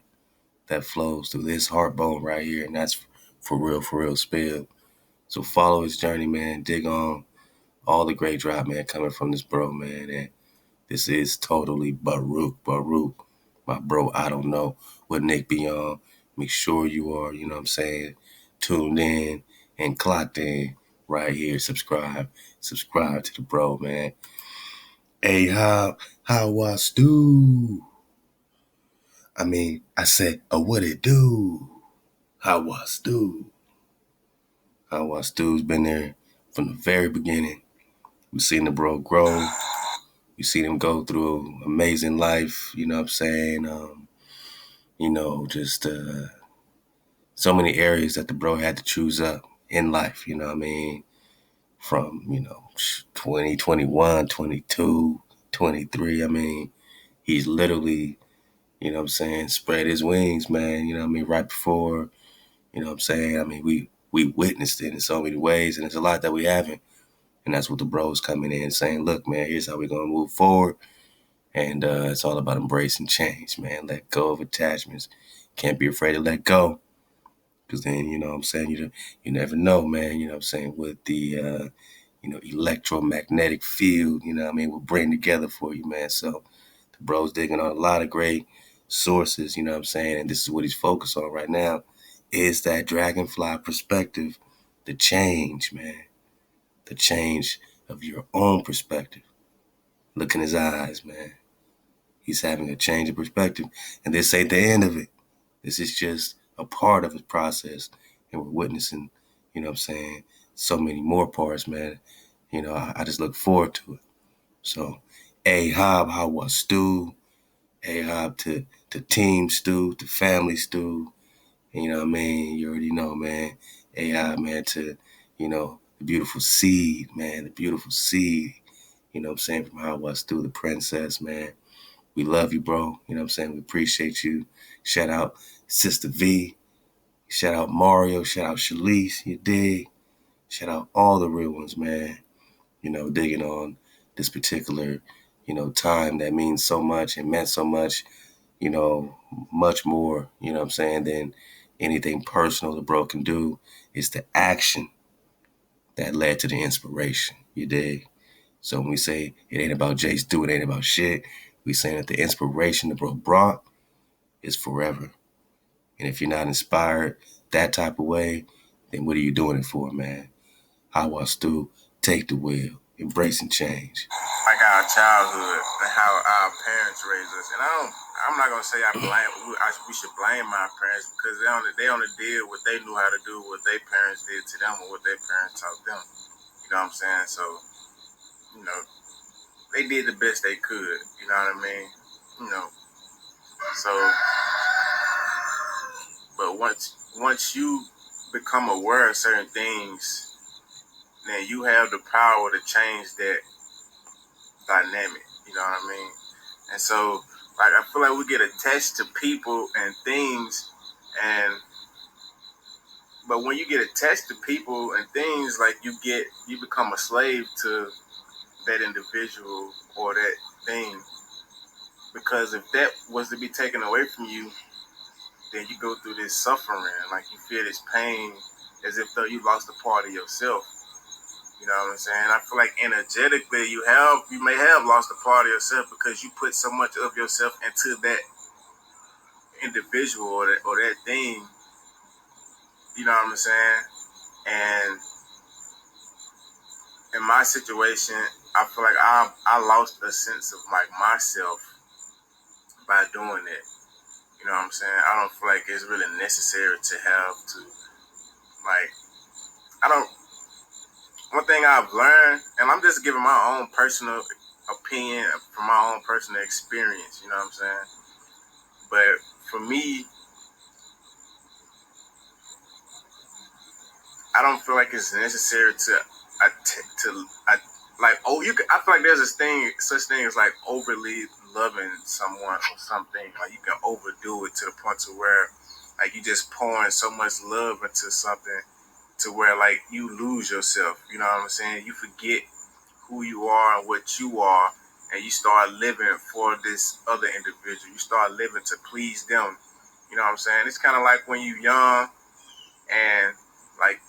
Speaker 1: that flows through this heartbone right here, and that's for real spilled. So follow his journey, man. Dig on all the great drop, man, coming from this bro, man. And this is totally Baruch. My bro, I don't know what Nick be on. Make sure you are, tuned in and clocked in right here. Subscribe to the bro, man. Hey, how was do? I mean, I said, what it do? How was do? How was do's been there from the very beginning. We've seen the bro grow. You see him go through amazing life, just so many areas that the bro had to choose up in life, from, 20, 21, 22, 23. I mean, he's literally, spread his wings, man, right before, I mean, we witnessed it in so many ways, and there's a lot that we haven't. And that's what the bro's coming in saying, look, man, here's how we're going to move forward. And it's all about embracing change, man. Let go of attachments. Can't be afraid to let go. Because then, you never know, man, with the, electromagnetic field, will bring together for you, man. So the bro's digging on a lot of great sources, and this is what he's focused on right now, is that dragonfly perspective, the change, man. The change of your own perspective. Look in his eyes, man. He's having a change of perspective. And this ain't the end of it. This is just a part of his process. And we're witnessing, You know what I'm saying? So many more parts, man. You know, I just look forward to it. So, Ahab, how was Stu? Ahab to Team Stu, to Family Stu. You know what I mean? You already know, man. Ahab, man, to, the beautiful seed, man, the beautiful seed. You know what I'm saying? From how was Stu, the princess, man. We love you, bro. You know what I'm saying? We appreciate you. Shout out Sister V. Shout out Mario. Shout out Shalise. You dig? Shout out all the real ones, man. Digging on this particular, time that means so much and meant so much, much more, what I'm saying, than anything personal the bro can do. It's the action that led to the inspiration. You dig? So when we say it ain't about Jay Stu, it ain't about shit, we saying that the inspiration the bro brought is forever. And if you're not inspired that type of way, then what are you doing it for, man? How was Stu? Take the wheel, embracing change.
Speaker 6: Like our childhood and how our parents raised us. And I'm not gonna say we should blame our parents because they only did what they knew how to do, what their parents did to them, or what their parents taught them. You know what I'm saying? So, they did the best they could. You know what I mean? So, but once you become aware of certain things, then you have the power to change that dynamic. You know what I mean? And so, like, I feel like we get attached to people and things, but when you get attached to people and things, like you become a slave to that individual or that thing. Because if that was to be taken away from you, then you go through this suffering, like you feel this pain as if though you lost a part of yourself. You know what I'm saying? I feel like energetically you may have lost a part of yourself because you put so much of yourself into that individual or that thing. You know what I'm saying? And in my situation, I feel like I lost a sense of like myself by doing it. You know what I'm saying? I don't feel like it's really necessary to have to, like, one thing I've learned, and I'm just giving my own personal opinion from my own personal experience, you know what I'm saying? But for me, I don't feel like it's necessary I feel like there's such thing as like overly loving someone or something. Like you can overdo it to the point to where like you just pouring so much love into something to where like you lose yourself. You know what I'm saying? You forget who you are and what you are, and you start living for this other individual. You start living to please them. You know what I'm saying? It's kind of like when you're young and like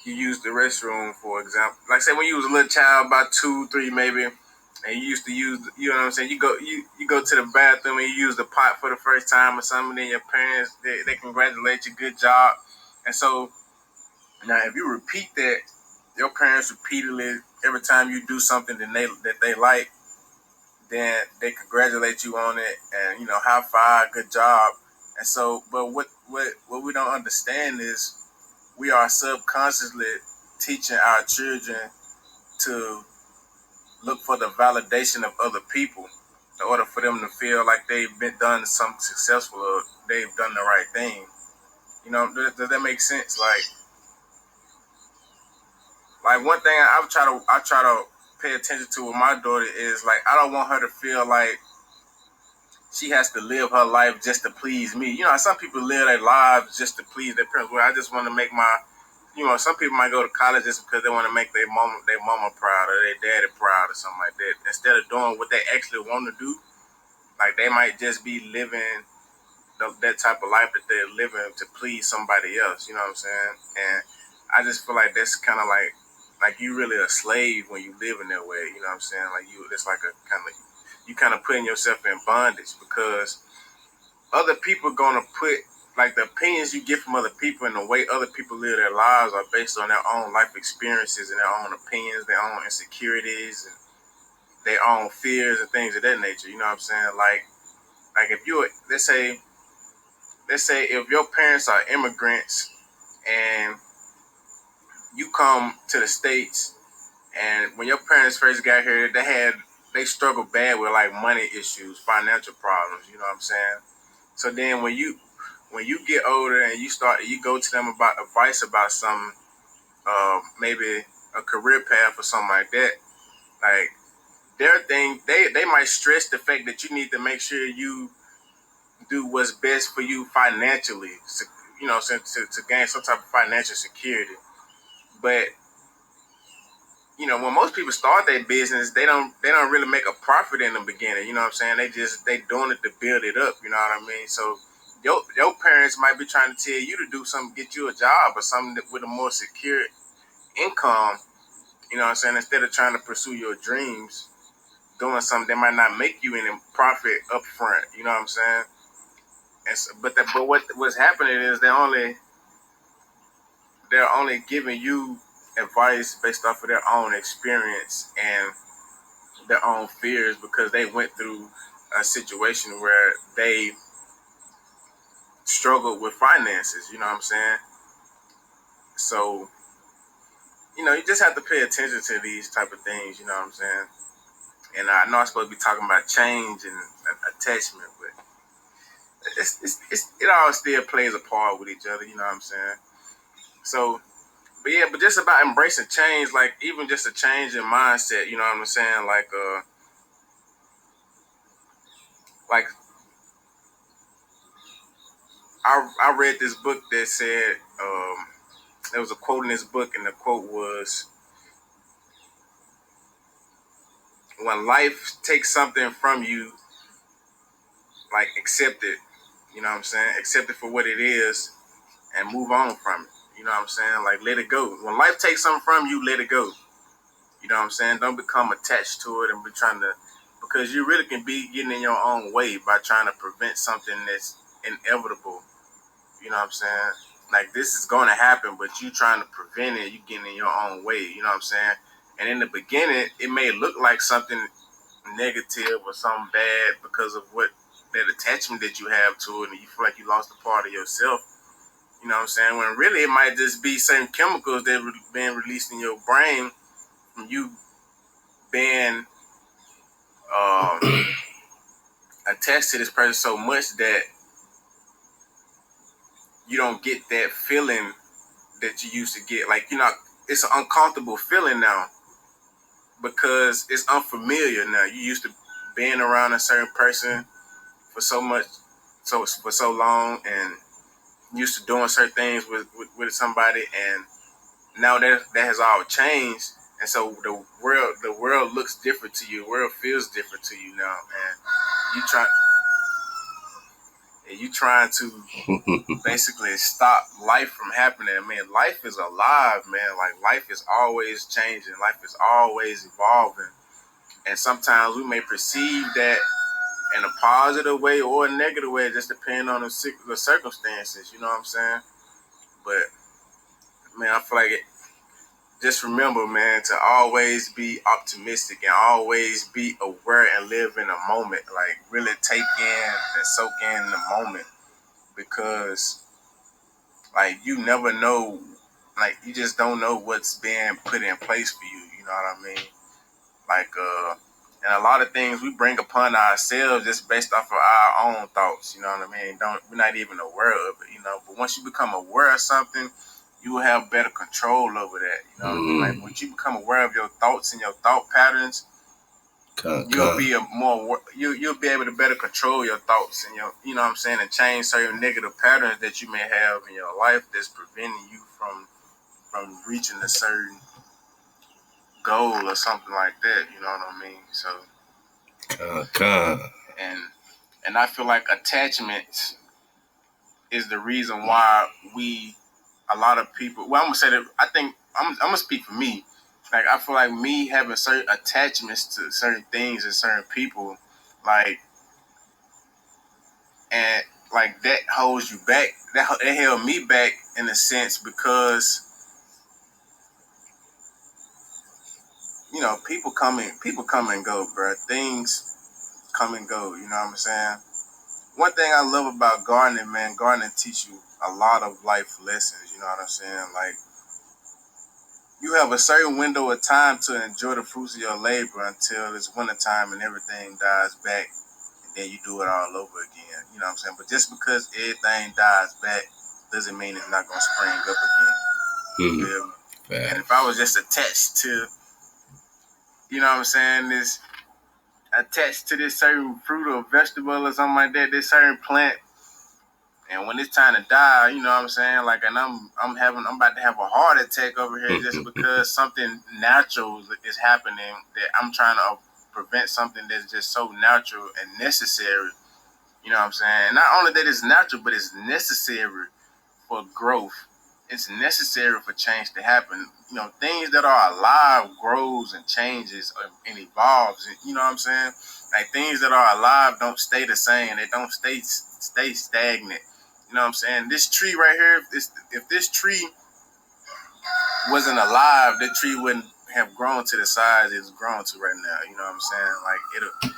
Speaker 6: you use the restroom, for example. Like say when you was a little child, about 2, 3 maybe, and you used to use, you know what I'm saying? You go to the bathroom and you use the pot for the first time or something, and then your parents, they congratulate you, good job. And so now if you repeat that, your parents repeatedly, every time you do something that they like, then they congratulate you on it and, high five, good job. And so, but what we don't understand is we are subconsciously teaching our children to look for the validation of other people in order for them to feel like they've been done something successful or they've done the right thing. Does that make sense? Like one thing I try to pay attention to with my daughter is like I don't want her to feel like she has to live her life just to please me. Some people live their lives just to please their parents. Well, I just want to make some people might go to college just because they want to make their mama proud or their daddy proud or something like that. Instead of doing what they actually want to do, like they might just be living that type of life that they're living to please somebody else. You know what I'm saying? And I just feel like that's kind of like you really a slave when you live in that way. You know what I'm saying? Like it's like you kind of putting yourself in bondage because other people gonna put like the opinions you get from other people and the way other people live their lives are based on their own life experiences and their own opinions, their own insecurities, and their own fears and things of that nature. You know what I'm saying? Like if you let's say if your parents are immigrants and you come to the States, and when your parents first got here, they struggled bad with like money issues, financial problems. You know what I'm saying? So then when you get older and you go to them about advice about some maybe a career path or something like that, like their thing, they might stress the fact that you need to make sure you do what's best for you financially, you know, to gain some type of financial security. But you know, when most people start their business, they don't really make a profit in the beginning. You know what I'm saying? They doing it to build it up. You know what I mean? So your parents might be trying to tell you to do something, get you a job or something with a more secure income. You know what I'm saying? Instead of trying to pursue your dreams, doing something that might not make you any profit up front. You know what I'm saying? And so, but what's happening is they're only giving you advice based off of their own experience and their own fears because they went through a situation where they struggled with finances. You know what I'm saying? So, you know, you just have to pay attention to these type of things. You know what I'm saying? And I know I'm supposed to be talking about change and attachment, but it all still plays a part with each other. You know what I'm saying? So, but yeah, but just about embracing change, like even just a change in mindset. You know what I'm saying? Like I read this book that said there was a quote in this book, and the quote was, "When life takes something from you, like accept it. You know what I'm saying? Accept it for what it is, and move on from it. You know what I'm saying? Like let it go. When life takes something from you, let it go. You know what I'm saying? Don't become attached to it and be trying to, because you really can be getting in your own way by trying to prevent something that's inevitable. You know what I'm saying? Like this is going to happen, but you trying to prevent it, you getting in your own way. You know what I'm saying? And in the beginning, it may look like something negative or something bad because of what that attachment that you have to it, and you feel like you lost a part of yourself. You know what I'm saying? When really it might just be certain chemicals that are being released in your brain from you being attached to this person so much that you don't get that feeling that you used to get. Like, you know, it's an uncomfortable feeling now because it's unfamiliar now. You used to being around a certain person for for so long, and used to doing certain things with somebody, and now that has all changed, and so the world looks different to you. The world feels different to you now, and you trying to basically stop life from happening. Man, life is alive, man. Like life is always changing. Life is always evolving, and sometimes we may perceive that in a positive way or a negative way, just depending on the circumstances. You know what I'm saying? But man, I feel like just remember, man, to always be optimistic and always be aware and live in a moment. Like really take in and soak in the moment, because like you never know, like you just don't know what's being put in place for you. You know what I mean? Like and a lot of things we bring upon ourselves just based off of our own thoughts. You know what I mean? We're not even aware of it. You know, but once you become aware of something, you will have better control over that. You know what I mean? Like once you become aware of your thoughts and your thought patterns, you'll be able to better control your thoughts and you know what I'm saying, and change certain negative patterns that you may have in your life that's preventing you from reaching a certain goal or something like that. You know what I mean? So and I feel like attachment is the reason why a lot of people, well, I'm gonna say that I think I'm gonna speak for me. Like I feel like me having certain attachments to certain things and certain people, like, and like that holds you back. That held me back in a sense because you know people come and go, bro. Things come and go. You know what I'm saying? One thing I love about gardening, man, gardening teach you a lot of life lessons. You know what I'm saying? Like you have a certain window of time to enjoy the fruits of your labor until it's wintertime and everything dies back, and then you do it all over again. You know what I'm saying? But just because everything dies back doesn't mean it's not going to spring up again.
Speaker 1: Mm-hmm.
Speaker 6: And if I was just attached to, you know what I'm saying, this attached to this certain fruit or vegetable or something like that, this certain plant, and when it's time to die, you know what I'm saying, like, and I'm about to have a heart attack over here just because something natural is happening that I'm trying to prevent something that's just so natural and necessary. You know what I'm saying? Not only that it's natural, but it's necessary for growth. It's necessary for change to happen. You know, things that are alive grows and changes and evolves. You know what I'm saying? Like, things that are alive don't stay the same. They don't stay stagnant. You know what I'm saying? This tree right here, if this tree wasn't alive, that tree wouldn't have grown to the size it's grown to right now. You know what I'm saying? Like,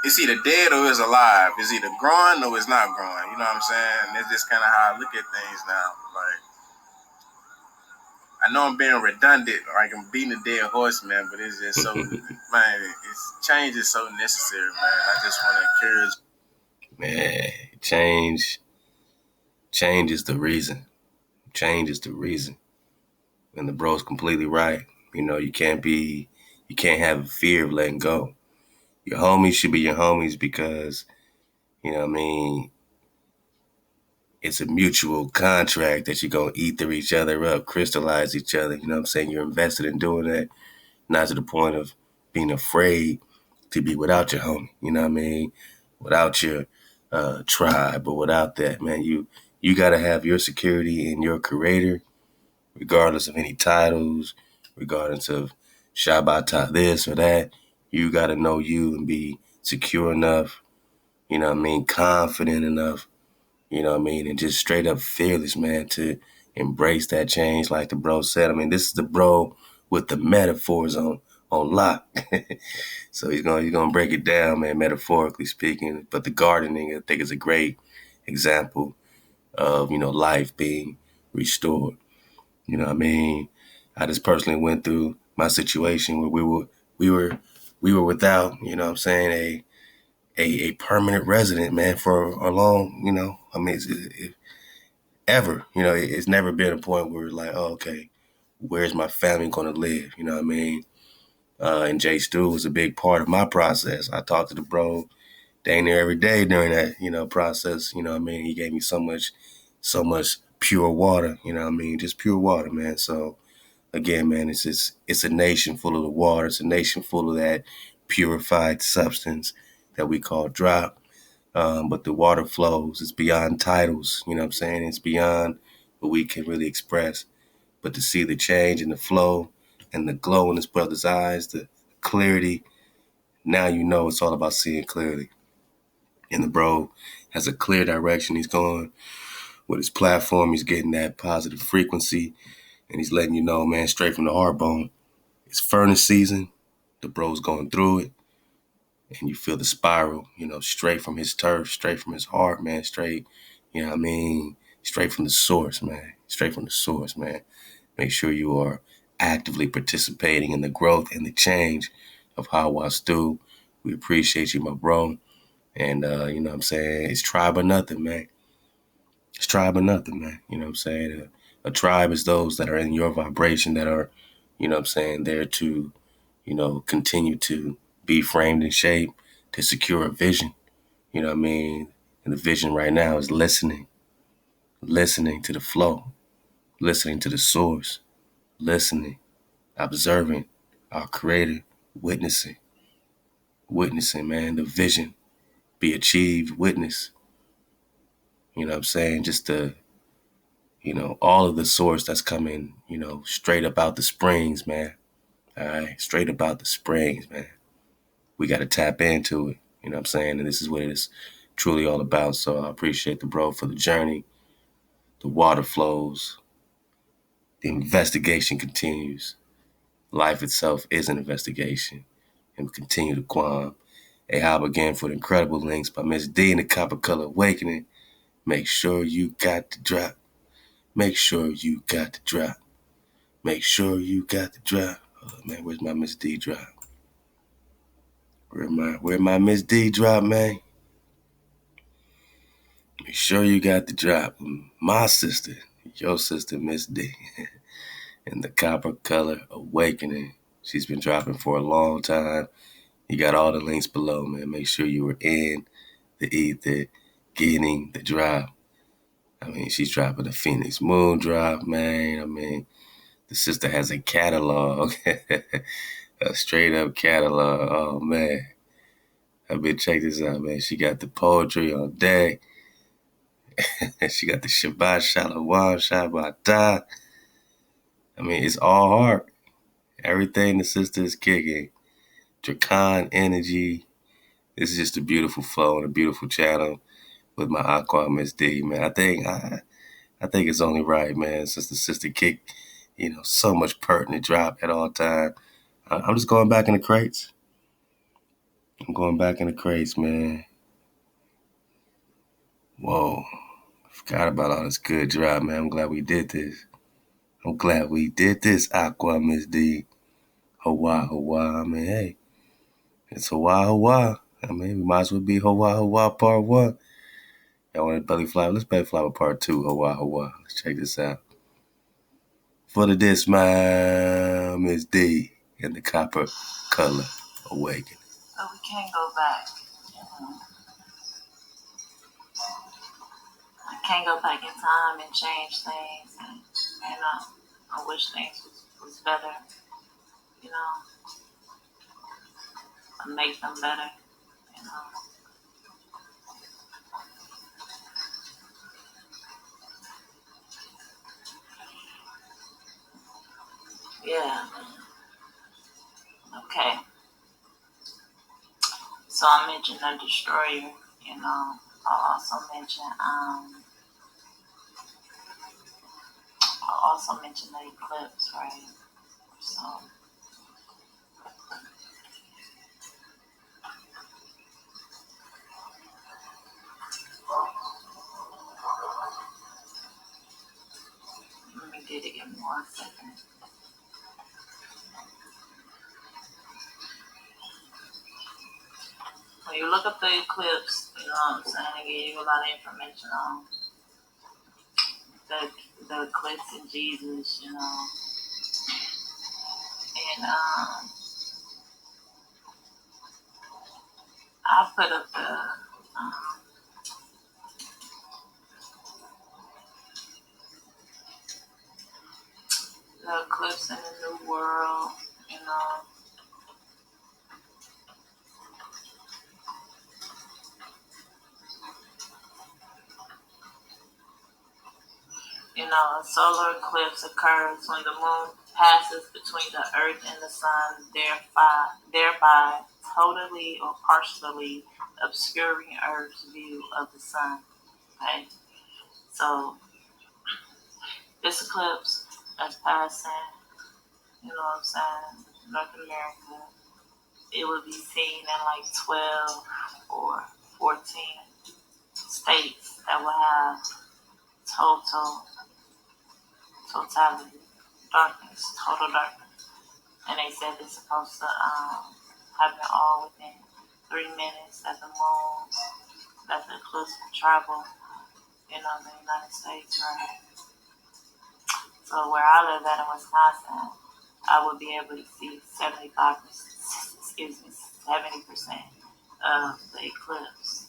Speaker 6: it's either dead or it's alive. It's either growing or it's not growing. You know what I'm saying? And that's just kind of how I look at things now. Like, I know I'm being redundant, like I'm beating a dead horse, man, but it's just so, man, change is so necessary, man. I just want to encourage.
Speaker 1: Man, change is the reason. Change is the reason. And the bro's completely right. You know, you can't have a fear of letting go. Your homies should be your homies because, you know what I mean, it's a mutual contract that you're going to ether each other up, crystallize each other. You know what I'm saying? You're invested in doing that, not to the point of being afraid to be without your homie. You know what I mean? Without your tribe or without that, man. You got to have your security in your creator, regardless of any titles, regardless of Shabbat this or that. You got to know you and be secure enough, you know what I mean, confident enough, you know what I mean, and just straight up fearless, man, to embrace that change like the bro said. I mean, this is the bro with the metaphors on lock. So he's gonna break it down, man, metaphorically speaking. But the gardening, I think, is a great example of, you know, life being restored. You know what I mean? I just personally went through my situation where we were without, you know what I'm saying, a permanent resident, man, for a long, you know, I mean, ever, you know, it's never been a point where it's like, oh, okay, where's my family going to live? You know what I mean? And J Stu was a big part of my process. I talked to the bro dang near every day during that, you know, process. You know what I mean? He gave me so much pure water, you know what I mean? Just pure water, man. So again, man, it's a nation full of the water. It's a nation full of that purified substance that we call drop. But the water flows. It's beyond titles. You know what I'm saying? It's beyond what we can really express. But to see the change in the flow and the glow in his brother's eyes, the clarity, now you know it's all about seeing clearly. And the bro has a clear direction he's going with his platform. He's getting that positive frequency, and he's letting you know, man, straight from the heart bone. It's furnace season. The bro's going through it, and you feel the spiral, you know, straight from his turf, straight from his heart, man, straight, you know what I mean, straight from the source, man, straight from the source, man. Make sure you are actively participating in the growth and the change of Huasi. We appreciate you, my bro. And, you know what I'm saying, it's tribe or nothing, man. It's tribe or nothing, man. You know what I'm saying? A tribe is those that are in your vibration that are, you know what I'm saying, there to, you know, continue to be framed and shaped to secure a vision. You know what I mean? And the vision right now is listening to the flow, listening to the source, listening, observing our creator, witnessing, man, the vision be achieved, witness. You know what I'm saying? Just the, you know, all of the source that's coming, you know, straight up out the springs, man. All right, straight up out the springs, man. We got to tap into it. You know what I'm saying? And this is what it is truly all about. So I appreciate the bro for the journey. The water flows. The investigation continues. Life itself is an investigation. And we continue to climb. A hop again for the incredible links by Miss D and the Copper Color Awakening. Make sure you got the drop. Make sure you got the drop. Make sure you got the drop. Oh man, where's my Miss D drop? Where my Miss D drop, man? Make sure you got the drop. My sister, your sister, Miss D, in the copper color awakening. She's been dropping for a long time. You got all the links below, man. Make sure you were in the ether, getting the drop. I mean, she's dropping a Phoenix Moon drop, man. I mean, the sister has a catalog, a straight up catalog. Oh, man. I mean, check this out, man. She got the poetry on deck. She got the Shabbat Shalom, Shabbat. I mean, it's all heart. Everything the sister is kicking. Dracon energy. This is just a beautiful flow and a beautiful channel with my Ahchwa Miss D, man. I think it's only right, man, since the sister kicked, so much pertinent drop at all time. I'm just going back in the crates. I'm going back in the crates, man. Whoa. Forgot about all this good drop, man. I'm glad we did this. Ahchwa Miss D. Hawa. I mean, hey, it's Hawa. I mean, we might as well be Hawa part 1. Y'all want to belly flop? Let's belly flop with part 2, Hawa. Let's check this out. For the disc, my Miss D in the copper color awakening.
Speaker 8: But we can't go back. I can't go back in time and change things, and I wish things was better, and make them better, Yeah. Okay. So I mentioned the destroyer, I'll also mention the eclipse, right? So let me get it in 1 second. When you look up the eclipse, you know what I'm saying, it gives you a lot of information on the eclipse in Jesus, and I put up the eclipse in the New World, a solar eclipse occurs when the moon passes between the earth and the sun, thereby totally or partially obscuring Earth's view of the sun. Okay, so this eclipse that's passing, North America, it would be seen in like 12 or 14 states that will have totality, total darkness. And they said it's supposed to happen all within 3 minutes that the eclipse will travel, the United States, right? So where I live at in Wisconsin, I would be able to see 70% of the eclipse,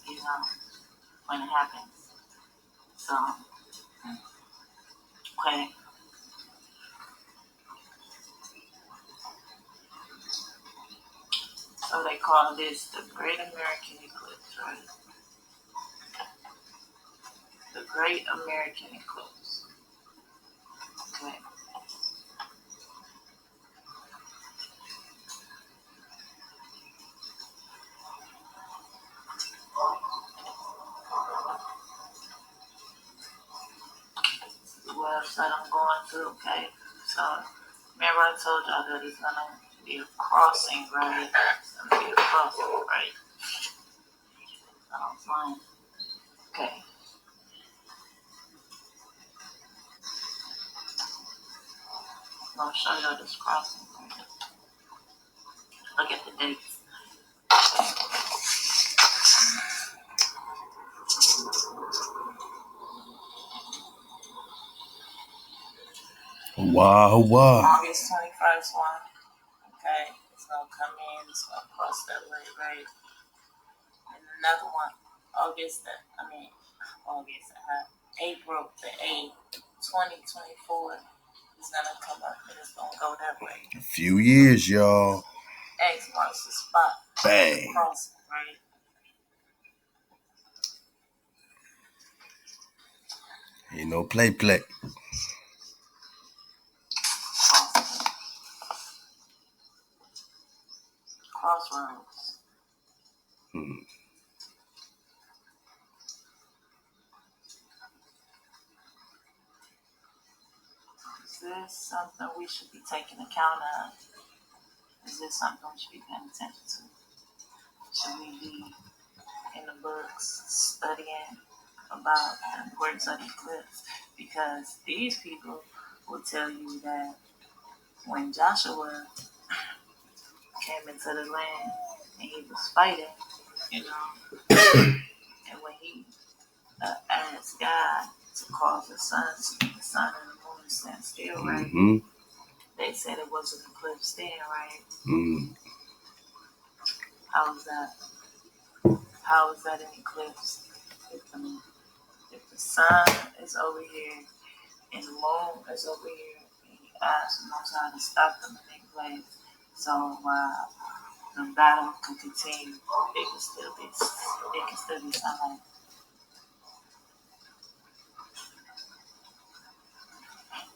Speaker 8: when it happens. So, okay. So they call this the Great American Eclipse, right? The Great American Eclipse. Okay. The website I'm going to, okay? So, remember I told y'all that it's going to be a crossing, right? It's going to be a crossing, right? I'm fine. Okay. I'm gonna show you this crossing. Look at the dates.
Speaker 1: Wow, wow.
Speaker 8: August 21st one. Okay, it's gonna come in. It's gonna cross that way, right? And another one, April the 8th, 2024 is gonna come up and it's gonna go that way.
Speaker 1: A few years, y'all.
Speaker 8: X marks the spot.
Speaker 1: Bang.
Speaker 8: Crossing, right?
Speaker 1: Ain't no play.
Speaker 8: Crossroads. Is this something we should be taking account of? Is this something we should be paying attention to? Should we be in the books studying about the importance of the eclipse? Because these people will tell you that when Joshua came into the land and he was fighting, and when he asked God to cause the sun and the moon to stand still, right?
Speaker 1: Mm-hmm.
Speaker 8: They said it was an eclipse then, right?
Speaker 1: Mm.
Speaker 8: How is that? How is that an eclipse? If the sun is over here and the moon is over here, and he asked the Most High to stop them in their place, so the battle can continue. It can still be sunlight.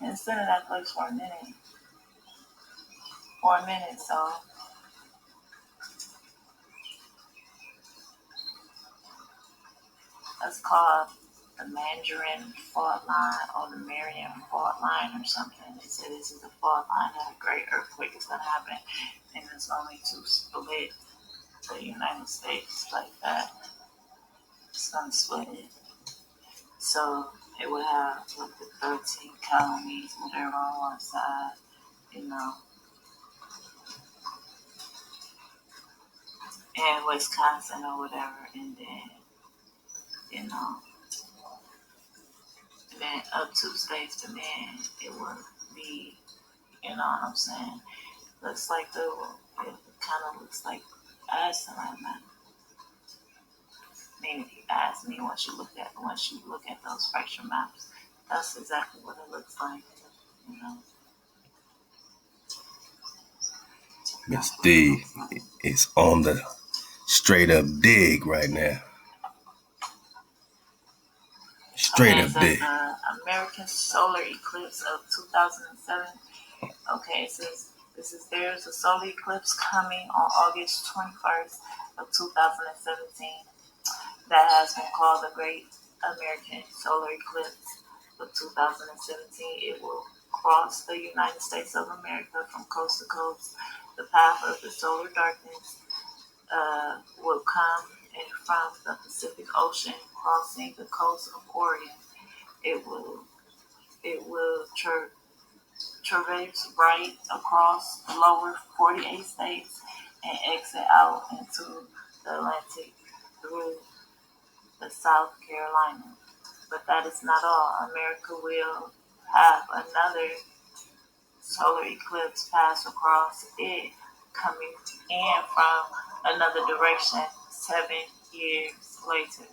Speaker 8: And it's been in that place for a minute. So that's called the Mandarin fault line or the Marian fault line or something. They say this is the fault line that a great earthquake is going to happen, and it's going to split the United States like that. It's going to split it. So it would have like the 13 colonies, whatever, on one side, and Wisconsin or whatever, and then, and then up 2 states, and then it would be, you know what I'm saying? Looks like it kind of looks like Iceland right now. I mean, if you ask me, once you look at those fracture maps, that's exactly what it looks like,
Speaker 1: Miss D is on the straight up dig right now. Straight up dig.
Speaker 8: The American solar eclipse of 2007. Okay, it says there's a solar eclipse coming on August 21st of 2017 that has been called the Great American Solar Eclipse of 2017. It will cross the United States of America from coast to coast. The path of the solar darkness will come in from the Pacific Ocean, crossing the coast of Oregon. It will traverse right across the lower 48 states and exit out into the Atlantic through the South Carolina. But that is not all. America will have another solar eclipse pass across it, coming in from another direction 7 years later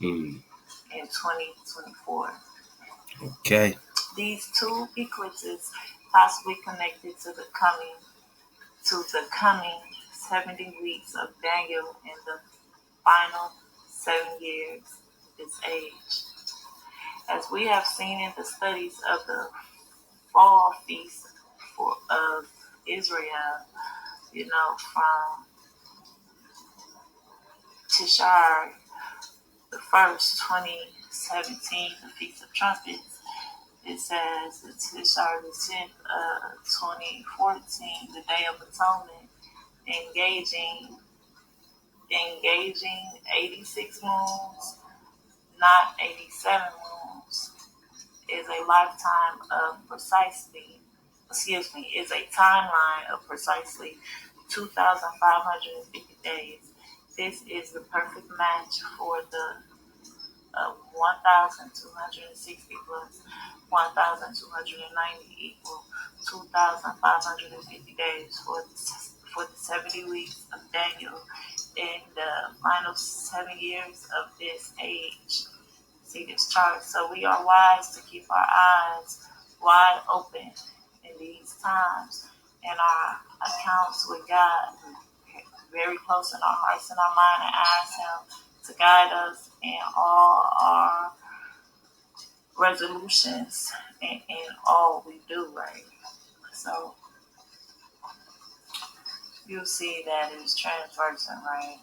Speaker 8: in 2024.
Speaker 1: Okay.
Speaker 8: These 2 eclipses possibly connected to the coming 70 weeks of Daniel in the final 7 years his age. As we have seen in the studies of the fall feast of Israel, from Tishar the first, 2017, the Feast of Trumpets. It says the Tishar the 10th, 2014, the Day of Atonement, engaging 86 moons, not 87 moons, is a lifetime of precisely is a timeline of precisely 2,550 days. This is the perfect match for the 1,260 plus 1,290 equal 2,550 days for the 70 weeks of Daniel in the final 7 years of this age. See this chart. So we are wise to keep our eyes wide open in these times, and our accounts with God very close in our hearts and our mind, and ask Him to guide us in all our resolutions and in all we do, right? So you'll see that it's transversing, right?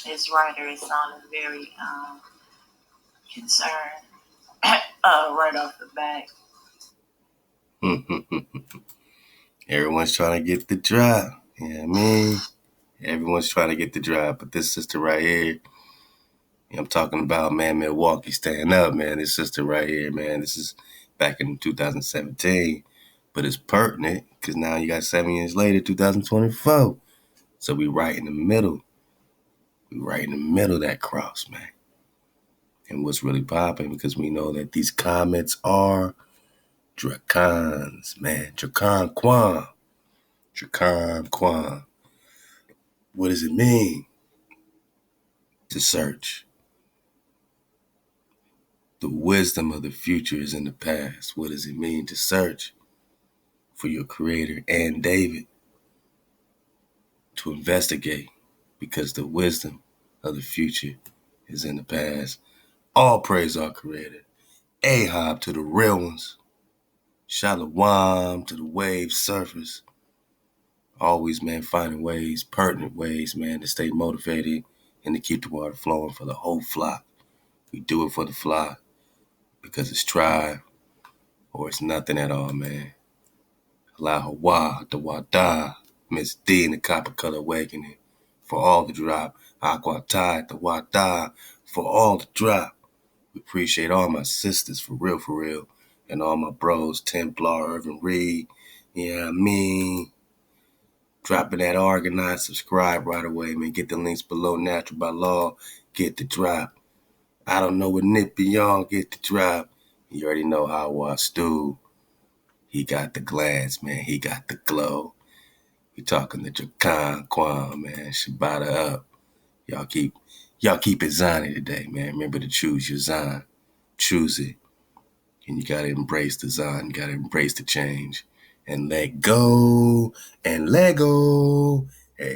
Speaker 8: This writer is sounding very concerned right off the bat.
Speaker 1: Everyone's trying to get the drop. You know what I mean? Everyone's trying to get the drop. But this sister right here, I'm talking about, man, Milwaukee, stand up, man. This sister right here, man, this is back in 2017. But it's pertinent because now you got 7 years later, 2024. So we right in the middle. We right in the middle of that cross, man. And what's really popping, because we know that these comets are dracons, man. Dracan Quan. What does it mean? To search. The wisdom of the future is in the past. What does it mean to search for your creator and David? To investigate, because the wisdom of the future is in the past. All praise our creator. Ahab to the real ones. Shalom to the wave surfers. Always, man, finding ways, pertinent ways, man, to stay motivated and to keep the water flowing for the whole flock. We do it for the flock because it's tribe or it's nothing at all, man. Ahchwa, the Wada, Miss D in the Copper Color Awakening for all the drop. Ahchwa, the Wada for all the drop. We appreciate all my sisters for real, and all my bros, Templar, Irvin Reed, you know what I mean? Dropping that organized, subscribe right away, man. Get the links below, natural by law, get the drop. I don't know what Nick Beyond, get the drop. You already know how I Stu. He got the glance, man. He got the glow. We talking the Dracan Quan, man. Shabbat up. Y'all keep it Zani today, man. Remember to choose your Zan. Choose it. And you gotta embrace the Zan. You gotta embrace the change. And let go. And let go. Hey,